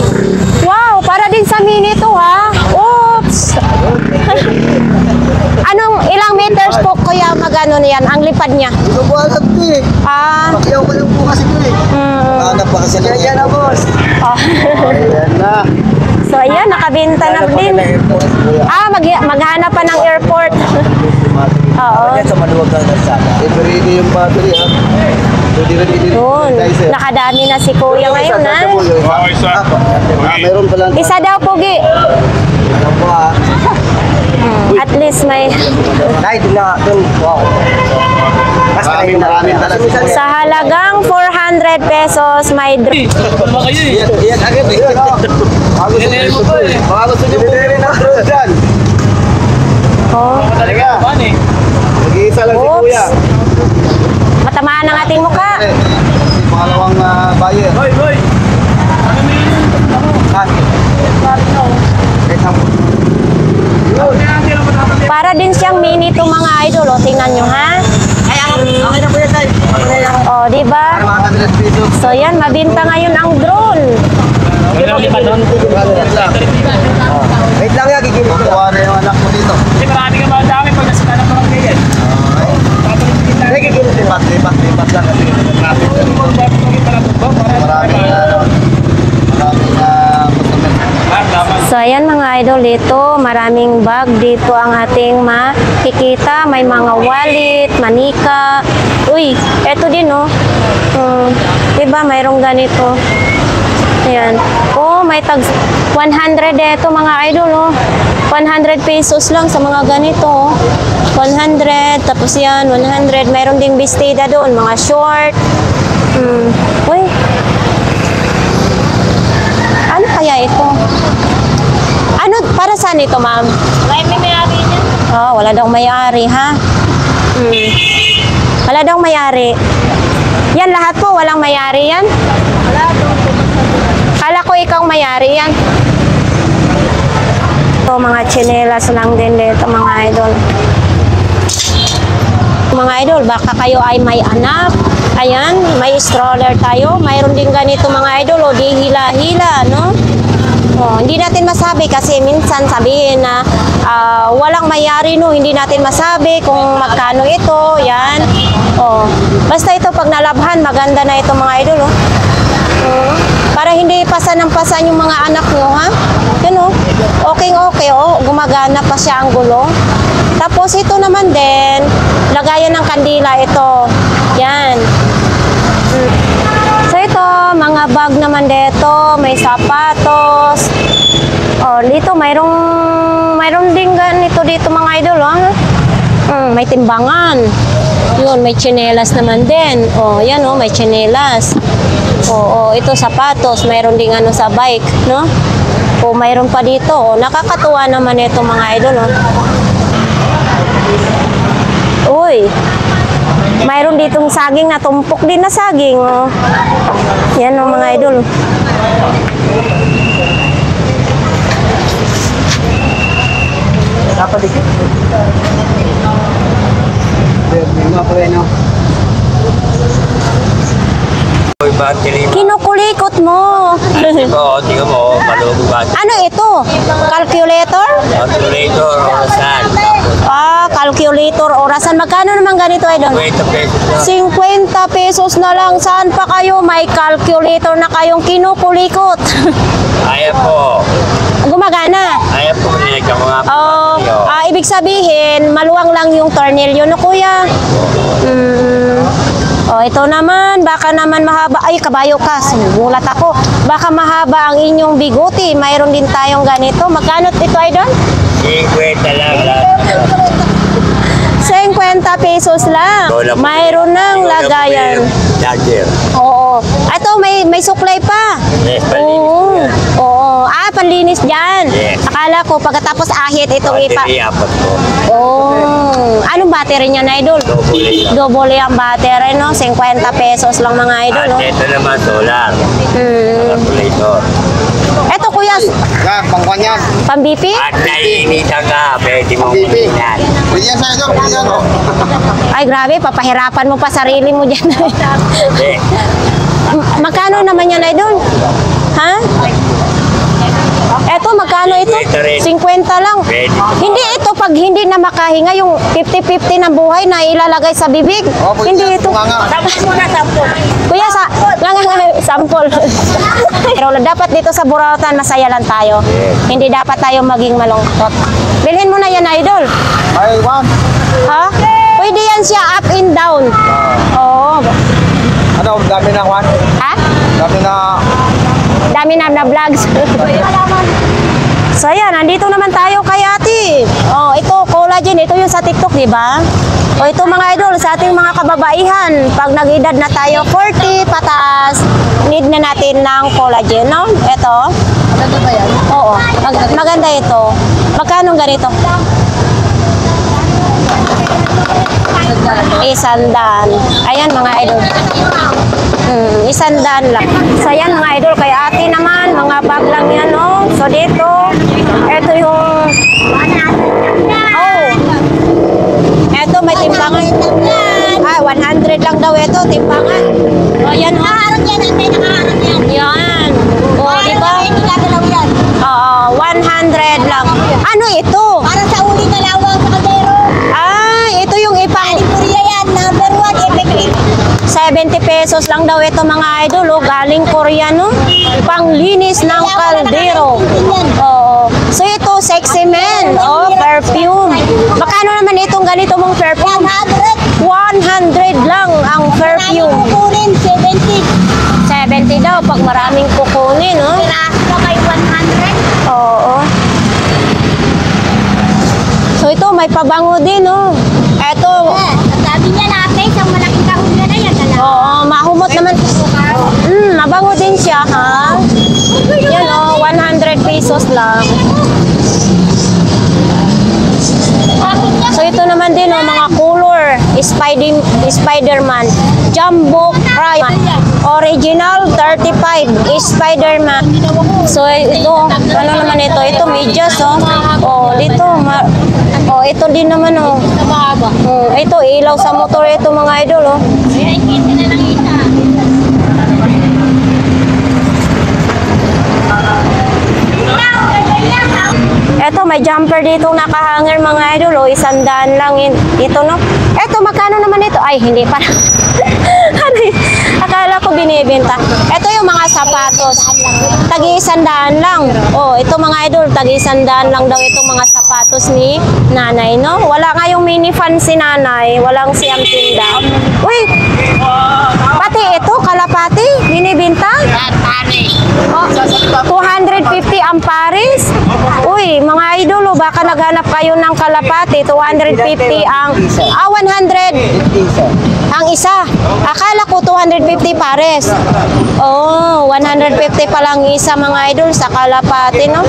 wow, para din sa mini to ha. Oops. Ilang meters po kuya magano niyan, ang lipad niya? Ito po alam ko eh. Pakiyaw ko lang po kasi ko eh. Hanap pa kasi lang. Yan na boss. Ayan na. So ayan, nakabenta na din. Maghanap pa ng airport. Oo. Yan sa maluwag ng nagsaka. Ready yung battery ha. Yun. Nakadami na si kuya ngayon ha. Isa. Meron pala. Isa daw pogi. Ano po ha. At least may... Ay, doon na. Doon. Wow. Mas maraming talaga. Sa halagang 400 pesos, may Iyan agad eh. Baka gusto niyo po rin ang drone dyan. Oh. Talaga. Mag-iisa lang si Oops. kuya. Matamaan ang ating mukha. Pangalawang buyer. Hoy, hoy! Ano may yun? Para din siyang mini to mga idol. O, tingnan nyo ha. Okay na po yan, tay. O, diba? So yan, mabinta ngayon ang drone. Wait lang yan, gigilid ko. Kuha na yung anak mo dito. Kasi marami ka mga dami pag nasa ng mga ganyan. Hindi, gigilid. Lipat lang kasi. Maraming So ayan mga idol, dito maraming bag. Dito ang ating makikita. May mga wallet, manika. Uy, eto din oh. Diba mayroong ganito. Ayan. Oh, may tag 100 eto mga idol oh. 100 pesos lang sa mga ganito oh. 100, tapos yan 100. Mayroon ding bestida doon, mga short. Uy. Ano kaya ito? Ano, para saan ito, ma'am? May may-ari niya. Oh, wala daw may-ari, ha? Wala daw may-ari. Yan, lahat po, walang may-ari yan? Wala daw. Kala ko ikaw may-ari yan. Ito, mga tsinelas lang din dito, mga idol. Mga idol, baka kayo ay may anak. Ayan, may stroller tayo. Mayroon din ganito mga idol, o di hila-hila, no? Oh, hindi natin masabi kasi minsan sabihin na walang mayari no, hindi natin masabi kung magkano ito, yan. Oh, basta ito pag nalabhan, maganda na ito mga idol, oh. Para hindi pasan ng pasan yung mga anak nyo, ha? Yan, oh. Okay, oh. Gumagana pa siya ang gulong. Tapos ito naman din, lagayan ng kandila ito. Yan. So ito, mga bag naman dito, may sapatos. Oh, dito mayroon din ganito dito mga idol, ha? May timbangan. Yun, may tsinelas naman din. Oh, yan oh, may tsinelas. Oh, ito sapatos, mayroon ding ano sa bike, no? Oh, mayroon pa dito. Oh, nakakatuwa naman ito mga idol, oh. Uy. Mayroon ditong saging na tumpok din na saging. Oh. Yan oh, mga idol. Napalikit. Mga preno. Kinukulikot mo. Oo, tingnan mo, malugod ba? Ano ito? Calculator? Calculator, orasan. Ah, calculator, orasan. Magkano naman ganito, idol? 20 pesos na. 50 pesos na lang. Saan pa kayo? May calculator na kayong kinukulikot. Kaya po. Gumagana. Kaya po, nilagyan ko nga po. Oh, ibig sabihin, maluwang lang yung tornilyo no, kuya. Oh, ito naman, baka naman mahaba. Ay, kabayo ka. Gulat ako. Baka mahaba ang inyong biguti. Mayroon din tayong ganito. Magkano ito, idol? 50 lang lahat. 50 pesos lang. Mayroon ng lagayan. Charger. Oo. Ito, may suklay pa. Yes, palinis Oo. yan. Oo. Ah, panlinis dyan. Yes. Akala ko, pagkatapos ahit itong Battery, apat po. Oh. Anong battery niya na, idol? Double lang. Double yung battery, no? 50 pesos lang, mga idol, At no? ito naman, solar. Calculator. Eto, kuya, Pangkwan yan. pang-BP? At naiinitan ka, pwede mong kulinan. Pwede yan sa'yo, pwede yan. Ay, grabe, papahirapan mo pa sarili mo dyan. Hindi. Magkano naman yan, idol? Ha? Eto, magkano ito? 50 lang. Hindi ito pag hindi na makahinga yung 50-50 ng buhay na ilalagay sa bibig. Hindi ito. Kuya, sampol. Pero dapat dito sa Burautan, masaya lang tayo. Hindi dapat tayo maging malungkot. Bilhin mo na yan, idol. Ay, one. Ha? Pwede yan siya up and down. Oo. Ano, dami na one? Ha? Dami na... Dami na vlogs. So ayan, nandito naman tayo kay ate. Oh, ito collagen, ito yung sa TikTok, di ba? O ito mga idol, sa ating mga kababaihan, pag nag-edad na tayo 40 pataas, need na natin ng collagen, no? Ito. Maganda ba yan? Oo, maganda ito. Magkano ganito? 100. Ayan mga idol. 100 lang. So ayan mga idol, kay ate naman, mga bag lang yan, no? So dito, ito yung... Oh! Ito, may timbangan. Ah, 100 lang daw ito, timbangan. O, yan, oh. Yan. O, di ba? Oo, 100 lang. Ano ito? Para sa uli na lawang sa kadero. Ah, ito yung ipang... Korea yan, number 1, effective. 70 pesos lang daw ito mga idol, oh, galing Korea, no? Panglinis ng kaldero. Oo. So ito, sexy men, oh, perfume. Magkano naman itong ganito mong perfume? 100 lang ang perfume. Kukunin, 70. 70 daw pag maraming kukunin, no? Piraso na kay 100. Oo. So ito, may pabango din, oh. Ito, Ang sabi niya na, isang malaking kahon na yan. oo, mahumot naman. Mabango din siya, ha? Yan, oh, 100 pesos lang. So ito naman din, oh, mga color. Spider-Man. Jumbo Prime. Original 35. Spider-Man. So ito, ano naman ito? Ito, medyas, oh. Oh, dito. Oh, ito din naman, oh. Ito, ilaw sa motor ito, mga idol, oh. Eto, may jumper dito nakahanger mga idol, oh, 100 lang ito, no? Eto, magkano naman ito? Ay, hindi pa. Akala ko binibenta. Eto yung mga sapatos. Tagi 100 lang. Oh, ito mga idol, tagi 100 lang daw itong mga sapatos ni nanay, no? Wala nga yung mini fan si nanay, walang siyang tinda. Uy! Pati ito, kalapati, binibenta? Oh, 250 ang Paris. Uy, mga idol, oh, baka naghanap kayo ng kalapati. 250 ang... 100 ang isa. Akala ko 250 Pares. Oh, 150 pa lang isa, mga idol, sa kalapati, no?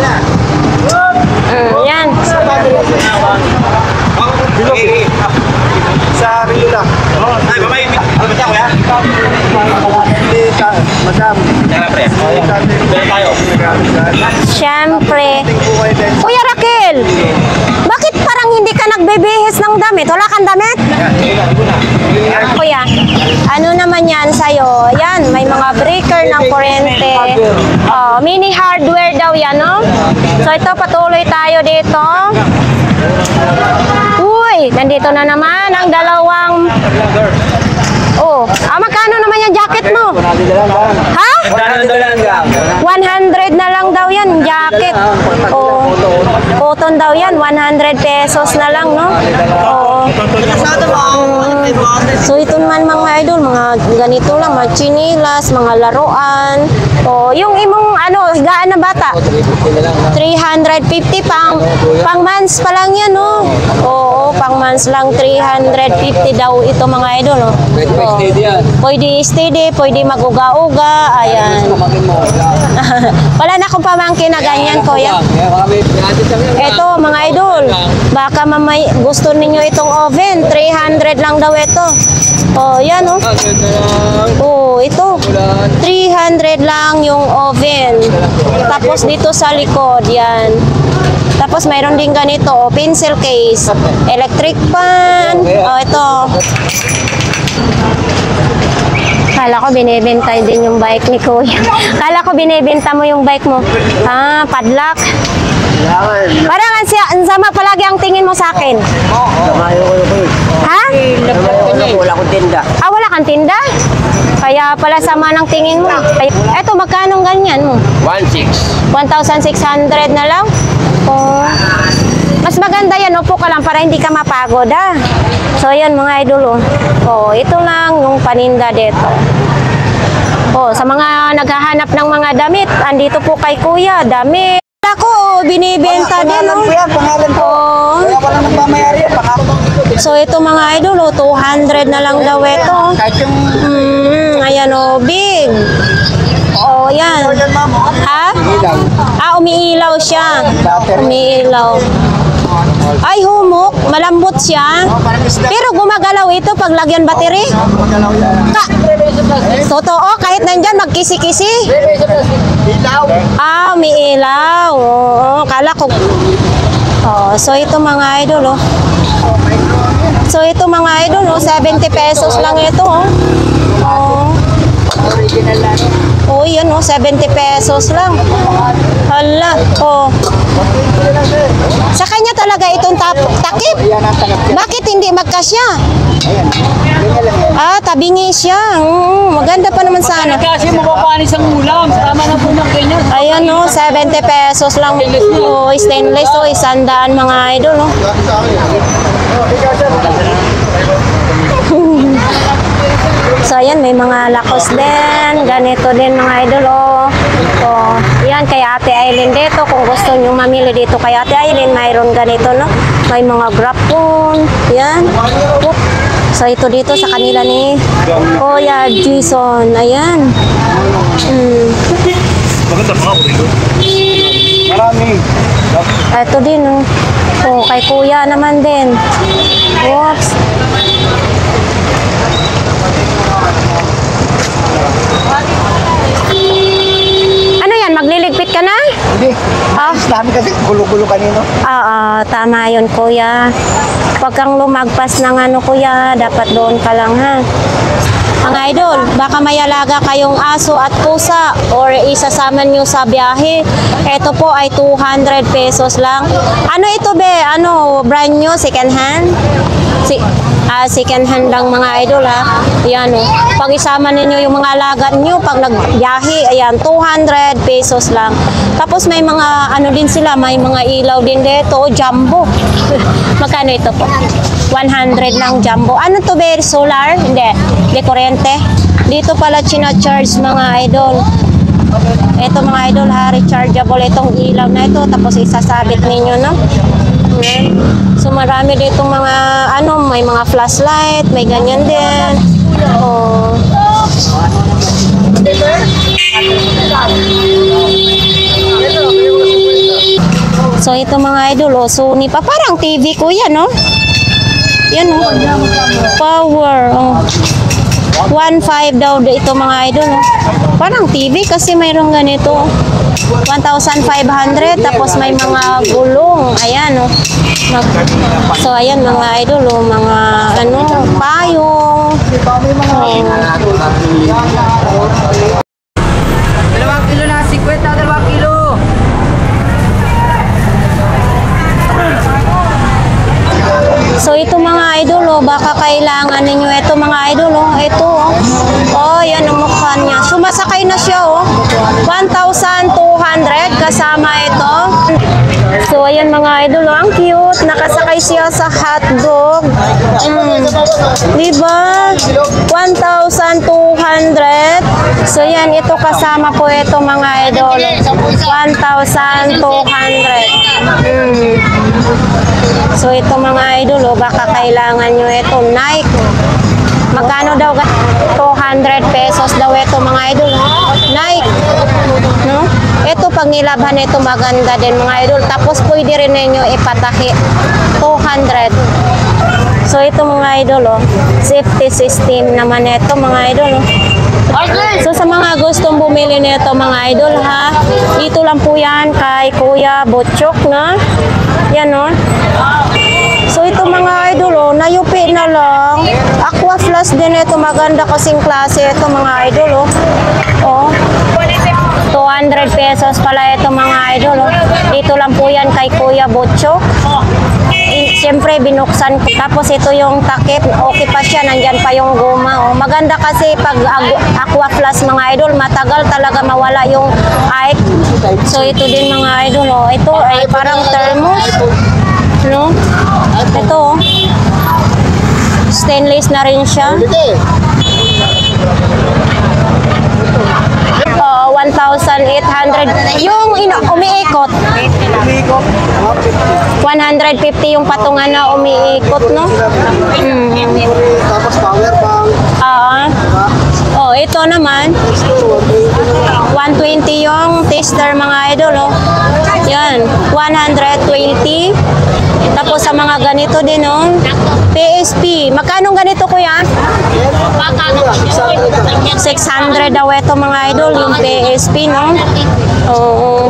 Yan. Sa Rio lang. Ay, babae. Ano ba kuya? Hindi, madam. Tara, pre. Dala tayo. Siyempre. Kuya Raquel, bakit parang hindi ka nagbibihis ng damit? Wala kang damit? Kuya, ano naman yan sa'yo? Yan, may mga breaker ng kuryente. Oh, mini hardware daw yan, no? So ito, patuloy tayo dito. Uy, nandito na naman ang dalawang... Oh, magkano naman yung jacket mo? Ha? 100 na lang daw yan, jacket. Oh, cotton daw yan, 100 pesos na lang, no? Oo. So ito naman mga idol, mga ganito lang, mga chinilas, mga laruan. Oh, yung imong ano, higaan na bata. 350 pang months pa lang yan, no? Oo, pang months lang 350 daw ito mga idol, no? Pwede steady, pwede maguga-uga, ayan. Wala na akong pamangkin na ganyan, kuya. Ito, mga idol, baka mamay gusto ninyo itong oven, 300 lang daw ito. Oh, yan, oh. Oh, ito. 300 lang yung oven. Tapos dito sa likod, yan. Tapos mayroon din ganito, oh, pencil case, electric fan. Oh, ito. Kala ko binibenta din yung bike ni Kuya. Kala ko binibenta mo yung bike mo. Padlock. Parang ang sama palagi ang tingin mo sa akin. Ha? Wala akong tinda. Wala kang tinda? Kaya pala sama ng tingin mo. Eto, magkano ganyan mo? 1,600 na lang? Oh. Mas maganda yan, upo ka lang para hindi ka mapagod, ah. So, yan mga idol, oh. Oh, ito lang yung paninda dito. Oh, sa mga naghahanap ng mga damit, andito po kay Kuya, damit. Ako, binibenta din, oh. Pangalan po. Oh. Kaya pala nagmamayari yan. So, ito mga idol, oh, 200 na lang daw ito. Kahit yung... Ayan, oh, big. Oh, yan. Ha? Umiilaw siya. Umiilaw. Ay, humok. Malambot siya. Pero gumagalaw ito pag lagyan battery. Totoo, kahit nandyan, magkisi-kisi. Umiilaw. Oo, kala ko. Oh, so ito mga idol, oh. So ito mga idol, oh, 70 pesos lang ito, oh. Oh. Oh, yan, oh, 70 pesos lang. Hala, oh. Sa kanya talaga itong takip. Bakit hindi magkasya? Tabingi siya. Maganda pa naman sana. Kasi mapapanis ang ulam. Tama na po ng ganyan. Ayan, oh, 70 pesos lang. Oh, stainless, oh, 100 mga idol, oh. So, ayan, may mga lakos din. Ganito din, mga idol, oh. Oh, yan, kay Ate Aileen dito. Kung gusto nyo mamili dito kay Ate Aileen, mayroon ganito, no? May mga grapon. Yan. So, ito dito sa kanila ni Kuya Jason. Ayan. Maganda mga urigo. Marami. Ito din, oh. Oh, kay Kuya naman din. Oops. Ano yan? Magliligpit ka na? Hindi. Dami kasi gulo-gulo kanino. Tama yun, Kuya. Huwag kang lumagpas ng ano, Kuya. Dapat doon ka lang, ha? Mga idol, baka may alaga kayong aso at pusa or isasama nyo sa biyahe. Ito po ay 200 pesos lang. Ano ito, be? Ano, brand new, second hand? Second hand lang mga idol, ha. Yan, oh. Pag isama ninyo yung mga alaga nyo, pag nagbiyahe, ayan, 200 pesos lang. Tapos may mga, ano din sila, may mga ilaw din dito, jumbo. Magkano ito po? 100 lang jumbo. Ano to, be? Solar? Hindi. De kuryente. Dito pala china-charge mga idol. Ito mga idol, ha, rechargeable itong ilaw na ito. Tapos isasabit ninyo, no? So marami dito mga ano, may mga flashlight, may ganyan din. Oh. So ito mga idol, oh, Sony pa, parang TV, Kuya, no? Yan oh. Power. Oh. 1.5 daw ito mga idol. Oh. Parang TV kasi mayroong ganito. 1,500 tapos may mga gulong. Ayan oh. So ayan mga idol oh, mga ano, payong. Oh. 2 kilo na, 50, 2 kilo. So ito mga idol oh, baka kailangan ninyo ito mga idol oh. Ito oh. Oh, yan ang mukha niya. Sumasakay na siya oh. 1,200 kasama ito. So ayan mga idol oh, ang cute. Nakasakay siya sa hotdog. Diba? 1,200. So yan, ito kasama po ito mga idol. 1,200. So ito mga idol oh, baka kailangan nyo ito. Nike. Magkano daw? 200 pesos daw ito mga idol. Nike. No? Ito pag nilabhan ito maganda din mga idol. Tapos pwede rin ninyo ipatahi. 200. So ito mga idol oh, safety system naman ito mga idol oh. So sa mga gustong bumili nito mga idol ha, dito lang po yan kay Kuya Butchok na. Yan oh. So ito mga idol oh, nayupi na lang. Aqua Flash din ito, maganda kasing klase ito mga idol oh. Oh. 200 pesos pala ito mga idol oh. Dito lang po yan kay Kuya Butchok. Siyempre binuksan ko. Tapos ito yung takip, okay pa siya, nandyan pa yung guma oh. Maganda kasi pag Aqua Flash mga idol, matagal talaga mawala yung pipe. So ito din mga idol oh. Ito ay parang thermos. No? Ito oh. Stainless na rin siya. 1,800. Yung umiikot. 150 yung patungan na umiikot, no? Tapos power bank. Oh, ito naman. 120 yung tester mga idol, oh. Yan, 120. Tapos sa mga ganito din, oh. PSP. Magkano ganito, kuya? 600 daw ito mga idol, yung PSP, no? Oo.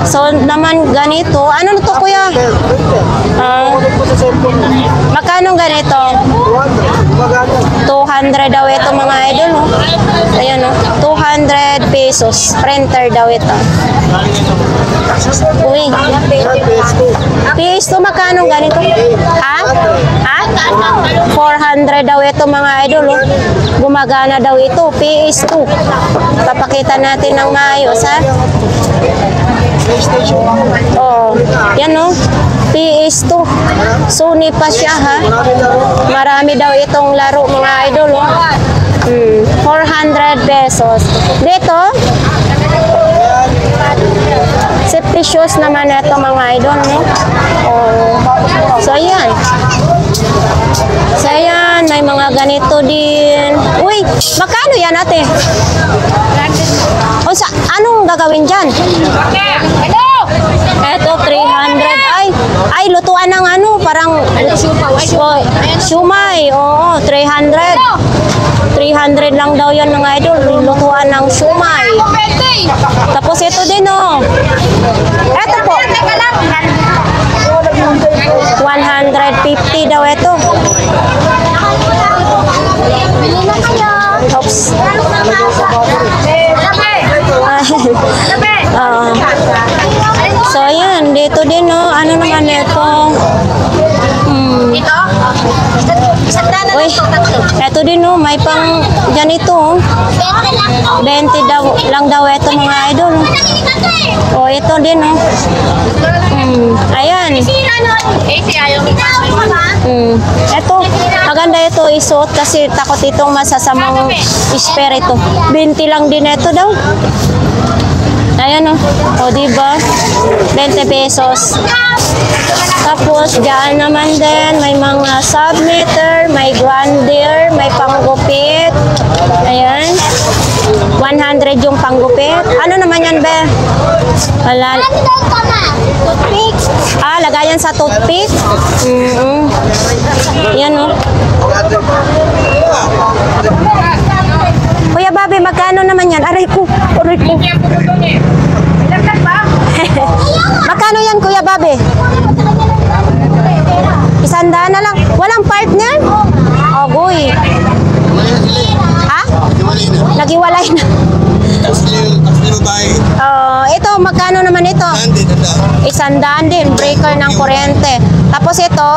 So, naman ganito. Ano na to, kuya? Magkano ganito? 200 daw ito mga idol, no? Ayan, no? 200 pesos. Printer daw ito. Uy. PS2, magkano ganito? Ha? Ha? 400 daw ito mga idol, no? Gumagana daw ito. PS2. Papakita natin ng maayos, ha? Oh, yan no. PS2. Sony pa siya ha. Marami daw itong laro mga idol oh. 400 pesos. Dito, safety shoes naman ito mga idol no. Oh. So ayan. So ayan, may mga ganito din. Uy, magkano yan ate? O sa anong gagawin dyan? Eto 300. Ay lutuan ng ano, parang shumay. Oo, 300. 300 lang daw yan mga idol, lutuan ng shumay. Tapos ito din oh. Eto po. 150 daw ito. Oops. So ayan, dito din no, ano naman ito? Uy, ito din no, may pang ganito. 20 daw, lang daw ito mga idol. O ito din no. Ayan. Ito, maganda ito isuot kasi takot itong masasamang espiritu. 20 lang din ito daw. Ayan o. O diba? 20 pesos. Tapos, dyan naman din, may mga submeter, may grandeur, may panggupit. Ayan. 1 100 yung panggupit. Ano naman yan, be? Wala. Ah, lagayan sa toothpick? Yan, oh. Kuya Bobby, magkano naman yan? Aray ko. Aray ko. Magkano yan, Kuya Bobby? 100 na lang. Walang partner? Ogoy. Ha? Nagiwalay na. Ito, magkano naman ito? 100 din, breaker ng kuryente. Tapos ito,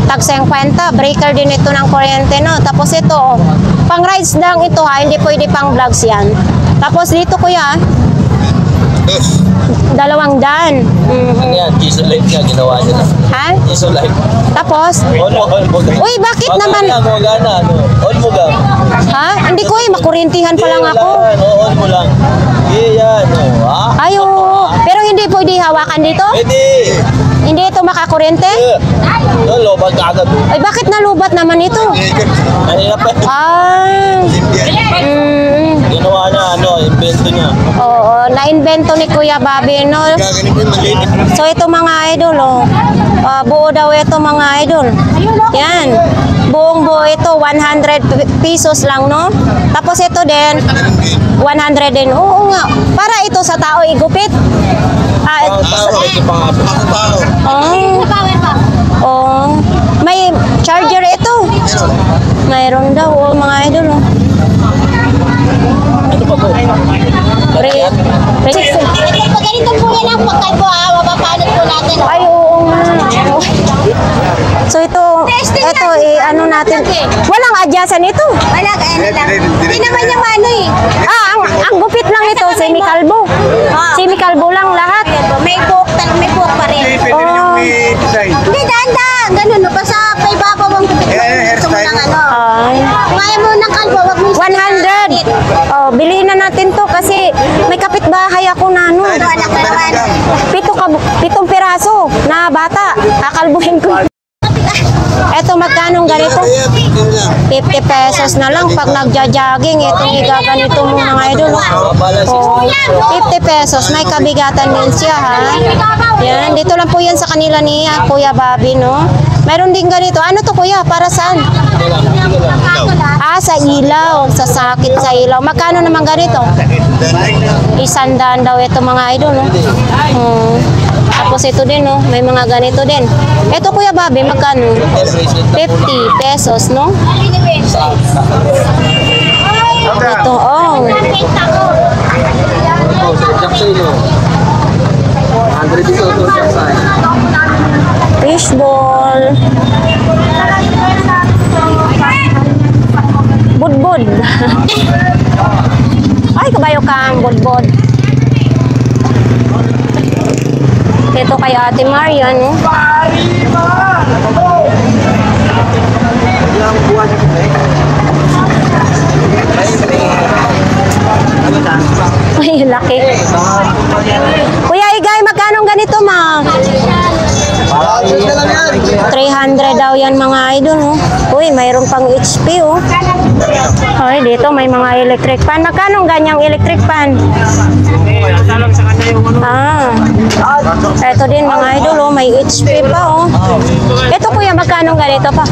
tag 50, breaker din ito ng kuryente, no? Tapos ito, pang rides lang ito ha, hindi pwede pang vlogs yan. Tapos dito kuya, 200. Ano yan? Diesel light nga, ginawa niya na. Ha? Diesel light. Tapos, On mo ga. uy, bakit naman? Magana, on mo ga. Ha? Hindi ko makurintihan pa lang ako. On mo lang. Yan, ha? Ayo, pero hindi pwede hawakan dito? Pwede. Hindi ito makakuryente? Lobat ka agad. Ay, bakit nalubat naman ito? Kanina pa. Ah, Ginawa na, invento niya. oo, na-invento ni Kuya Bobby, no? So, ito mga idol, oh. Buo daw ito mga idol. Yan. Buong buo ito, 100 pesos lang, no? Tapos ito din, 100 din. Oo nga. Para ito sa tao igupit. Oh. May charger ito. Mayroon daw, oh, mga idol, oh. Ito pa po. Ganito po yan ang pagkalbo ha, mapapanot po natin. Ay, oo nga. So ito, ano natin, walang adyasan ito. Wala, ano lang. Hindi naman yung ano eh. Ang gupit lang ito, semi-kalbo. Semi-kalbo lang lahat. May buhok pa rin. Oh. Hindi, dahan-dahan. Ganun, no? Basta may babaw ang gupit. Gusto mo ng ano. Ay. Kaya mo ng kalbo, wag mo 100. Oh, bilhin na natin to kasi may kapitbahay ako na ano. Ito, anak na naman. 7 piraso na bata. Kakalbuhin ko. Eto, magkano ganito? 50 pesos na lang pag nagja-jogging. Itong igaganito mo mga idol. Oh, 50 pesos. May kabigatan din siya, ha? Yan, dito lang po yan sa kanila ni Kuya Bobby, no? Meron din ganito. Ano to, Kuya? Para saan? Sa ilaw. Sa sakit sa ilaw. Magkano naman ganito? 100 daw ito mga idol, no? Tapos ito din, no? May mga ganito din. Ito, Kuya Bobby, magkano? 50 pesos, no? Ito, oh. Fishball. Budbud. Ay, kabayo kang budbud. Ito kay Ate Maria, no? Ay, laki. Kuya Igay, magkano ganito, ma? 300 daw yan mga idol, no? Uy, mayroon pang HP, oh. Ay, dito may mga electric fan. Magkano ganyang electric fan? Ito din mga idol, oh. May HP pa, oh. Ito kuya, magkano ganito pa?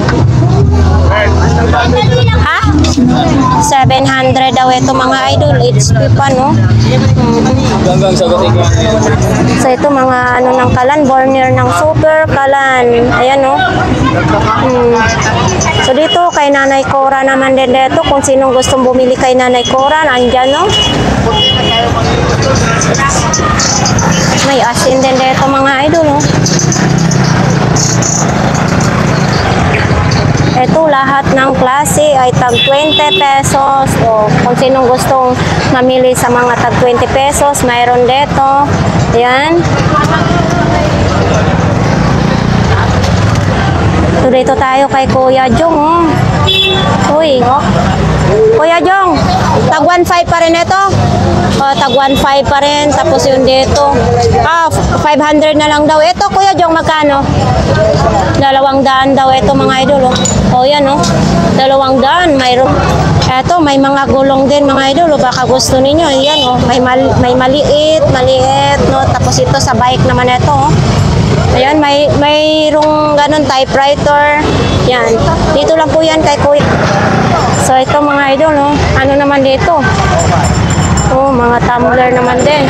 Ha? 700 daw ito mga idol. HP pa, no? Hanggang sagutin ko. So ito mga ano ng kalan, burner ng super kalan. Ayan, no? So dito kay Nanay Cora naman din dito. Kung sinong gustong bumili kay Nanay Cora, nandyan, no? May asin din dito mga idol, no? Ito lahat ng klase ay tag 20 pesos. O kung sinong gustong mamili sa mga tag 20 pesos, mayroon dito. Ayan. So dito tayo kay Kuya Jong. Oh. Uy. Kuya Jong, tag 1.5 pa rin ito. Tag 1.5 pa rin. Tapos yun dito. 500 na lang daw. Ito Kuya Jong, magkano? 200 daw ito mga idol. Oh, yan, oh. 200. Mayroon. Eto, may mga gulong din mga idol. Baka gusto ninyo. Yan, oh. May maliit, no? Tapos ito sa bike naman ito, oh. Ayan, mayroong ganun typewriter. Yan. Dito lang po yan kay Kuya. So, ito mga idol, oh. Ano naman dito? Oh, mga tumbler naman din.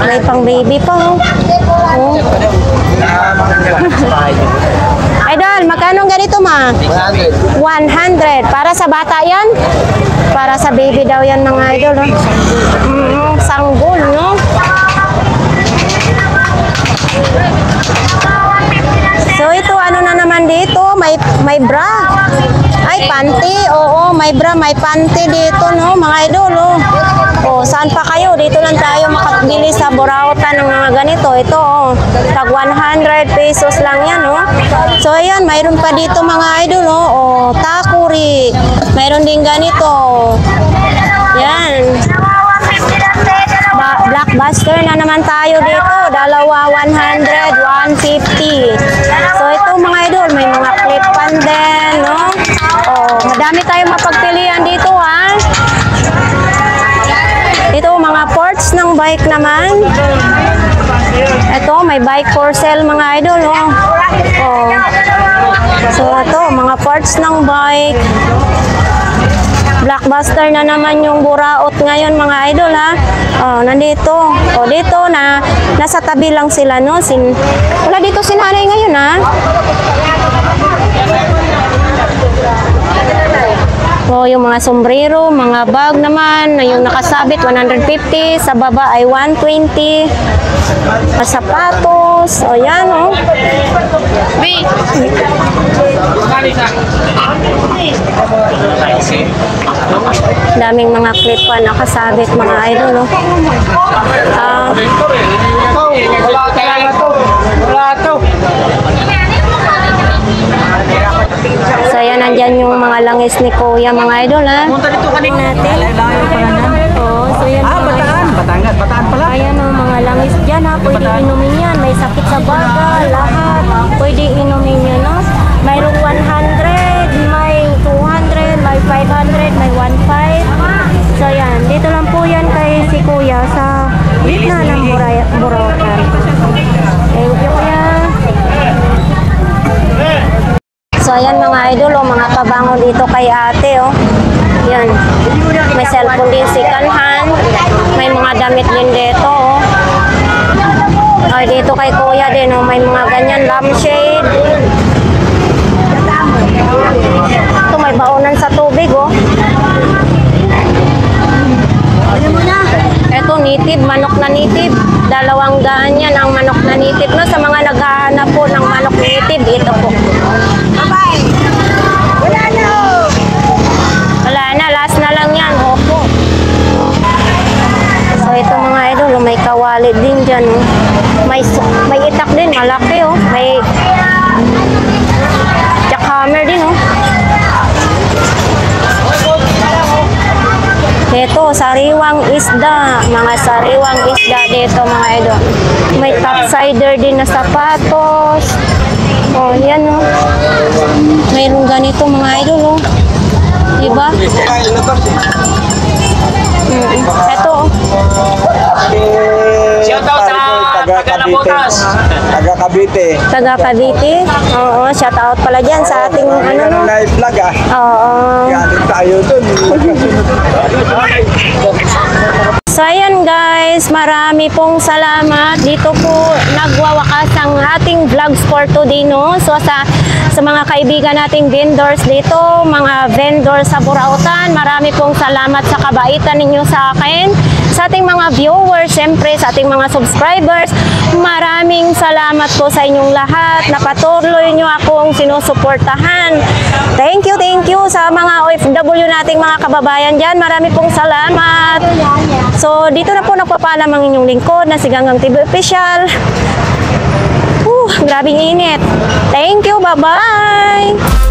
May pang baby pa, oh. Oh. Idol, magkano ganito ma? 100. Para sa bata yan? Para sa baby daw yan mga idol, no? Sanggol, no? So ito, ano na naman dito? May bra. Ay, panty. Oo, may bra, may panty dito, no? Mga idol, oh. Oh, saan pa kayo? Dito lang tayo makabili sa Burautan ng mga ganito. Ito, oh. Tag 100 pesos lang yan, oh. So, ayan, mayroon pa dito mga idol, oh. Oh, takuri. Mayroon din ganito. Yan. Blockbuster na naman tayo dito. Dalawa, 100, 150. So, ito mga idol, may mga clip pan din, no? Oh, madami tayong mapagpilian dito, ha? Ito, mga parts ng bike naman. Ito, may bike for sale mga idol, oh. Oh. So, ito, mga parts ng bike. Blockbuster na naman yung Buraot ngayon mga idol, ha. Oh, nandito. Oh, dito na nasa tabi lang sila, no. Wala dito si nanay ngayon, ha. Oh, yung mga sombrero, mga bag naman, yung nakasabit 150, sa baba ay 120. Sapatos. Oh, yan, oh. Daming mga clip pa nakasabit mga idol, oh. So, yan, nandyan yung mga langis ni Kuya, mga idol, ha? Punta dito kanina natin. Oo, so yan. Bataan pala. Ayan, oh, mga langis dyan, ha? Pwede inumin yan. May sakit sa baga, lahat. Pwede inumin yan, no? Mayroong 100, may 200, may 500, may 1.5. So, yan. Dito lang po yan kay si Kuya sa gitna ng Burautan. Thank you, Kuya. So, ayan mga idol, oh, mga pabango dito kay ate, oh. Yan. May cellphone din, second hand. May mga damit din dito, oh. Ay, dito kay Kuya din, oh. May mga ganyan, lampshade. Ito, may baonan sa tubig, oh. Ito, native, manok na native. 200 yan ang manok na native, no? Sa mga naghahanap po ng manok native, ito po. Wala na, last na lang yan. Opo. So, ito mga idol, may kawali din dyan. Oh. May itak din, malaki, oh. May jackhammer din, oh. Ito, sariwang isda. Mga sariwang isda dito, mga idol. May topsider din na sapatos. Oh, yan, oh. Mayroong ganito, mga idol, oh. Diba? Ito, oh. Shout out sa taga-Labotas. Taga-Cavite. Taga-Cavite. Oo, shout out pala dyan sa ating, ano, no? Na-vlog, ah. Oo. Galing tayo dun. So, ayan guys, marami pong salamat. Dito po nagwawakas ang ating vlogs for today, no? So, sa mga kaibigan nating vendors dito, mga vendors sa Burautan, marami pong salamat sa kabaitan ninyo sa akin. Sa ating mga viewers, syempre sa ating mga subscribers, maraming salamat po sa inyong lahat na patuloy nyo akong sinusuportahan. Thank you sa mga OFW nating mga kababayan dyan. Marami pong salamat. So, dito na po nagpapaalam ang inyong lingkod na si Ganggang TV Official. Grabing init. Thank you, bye-bye!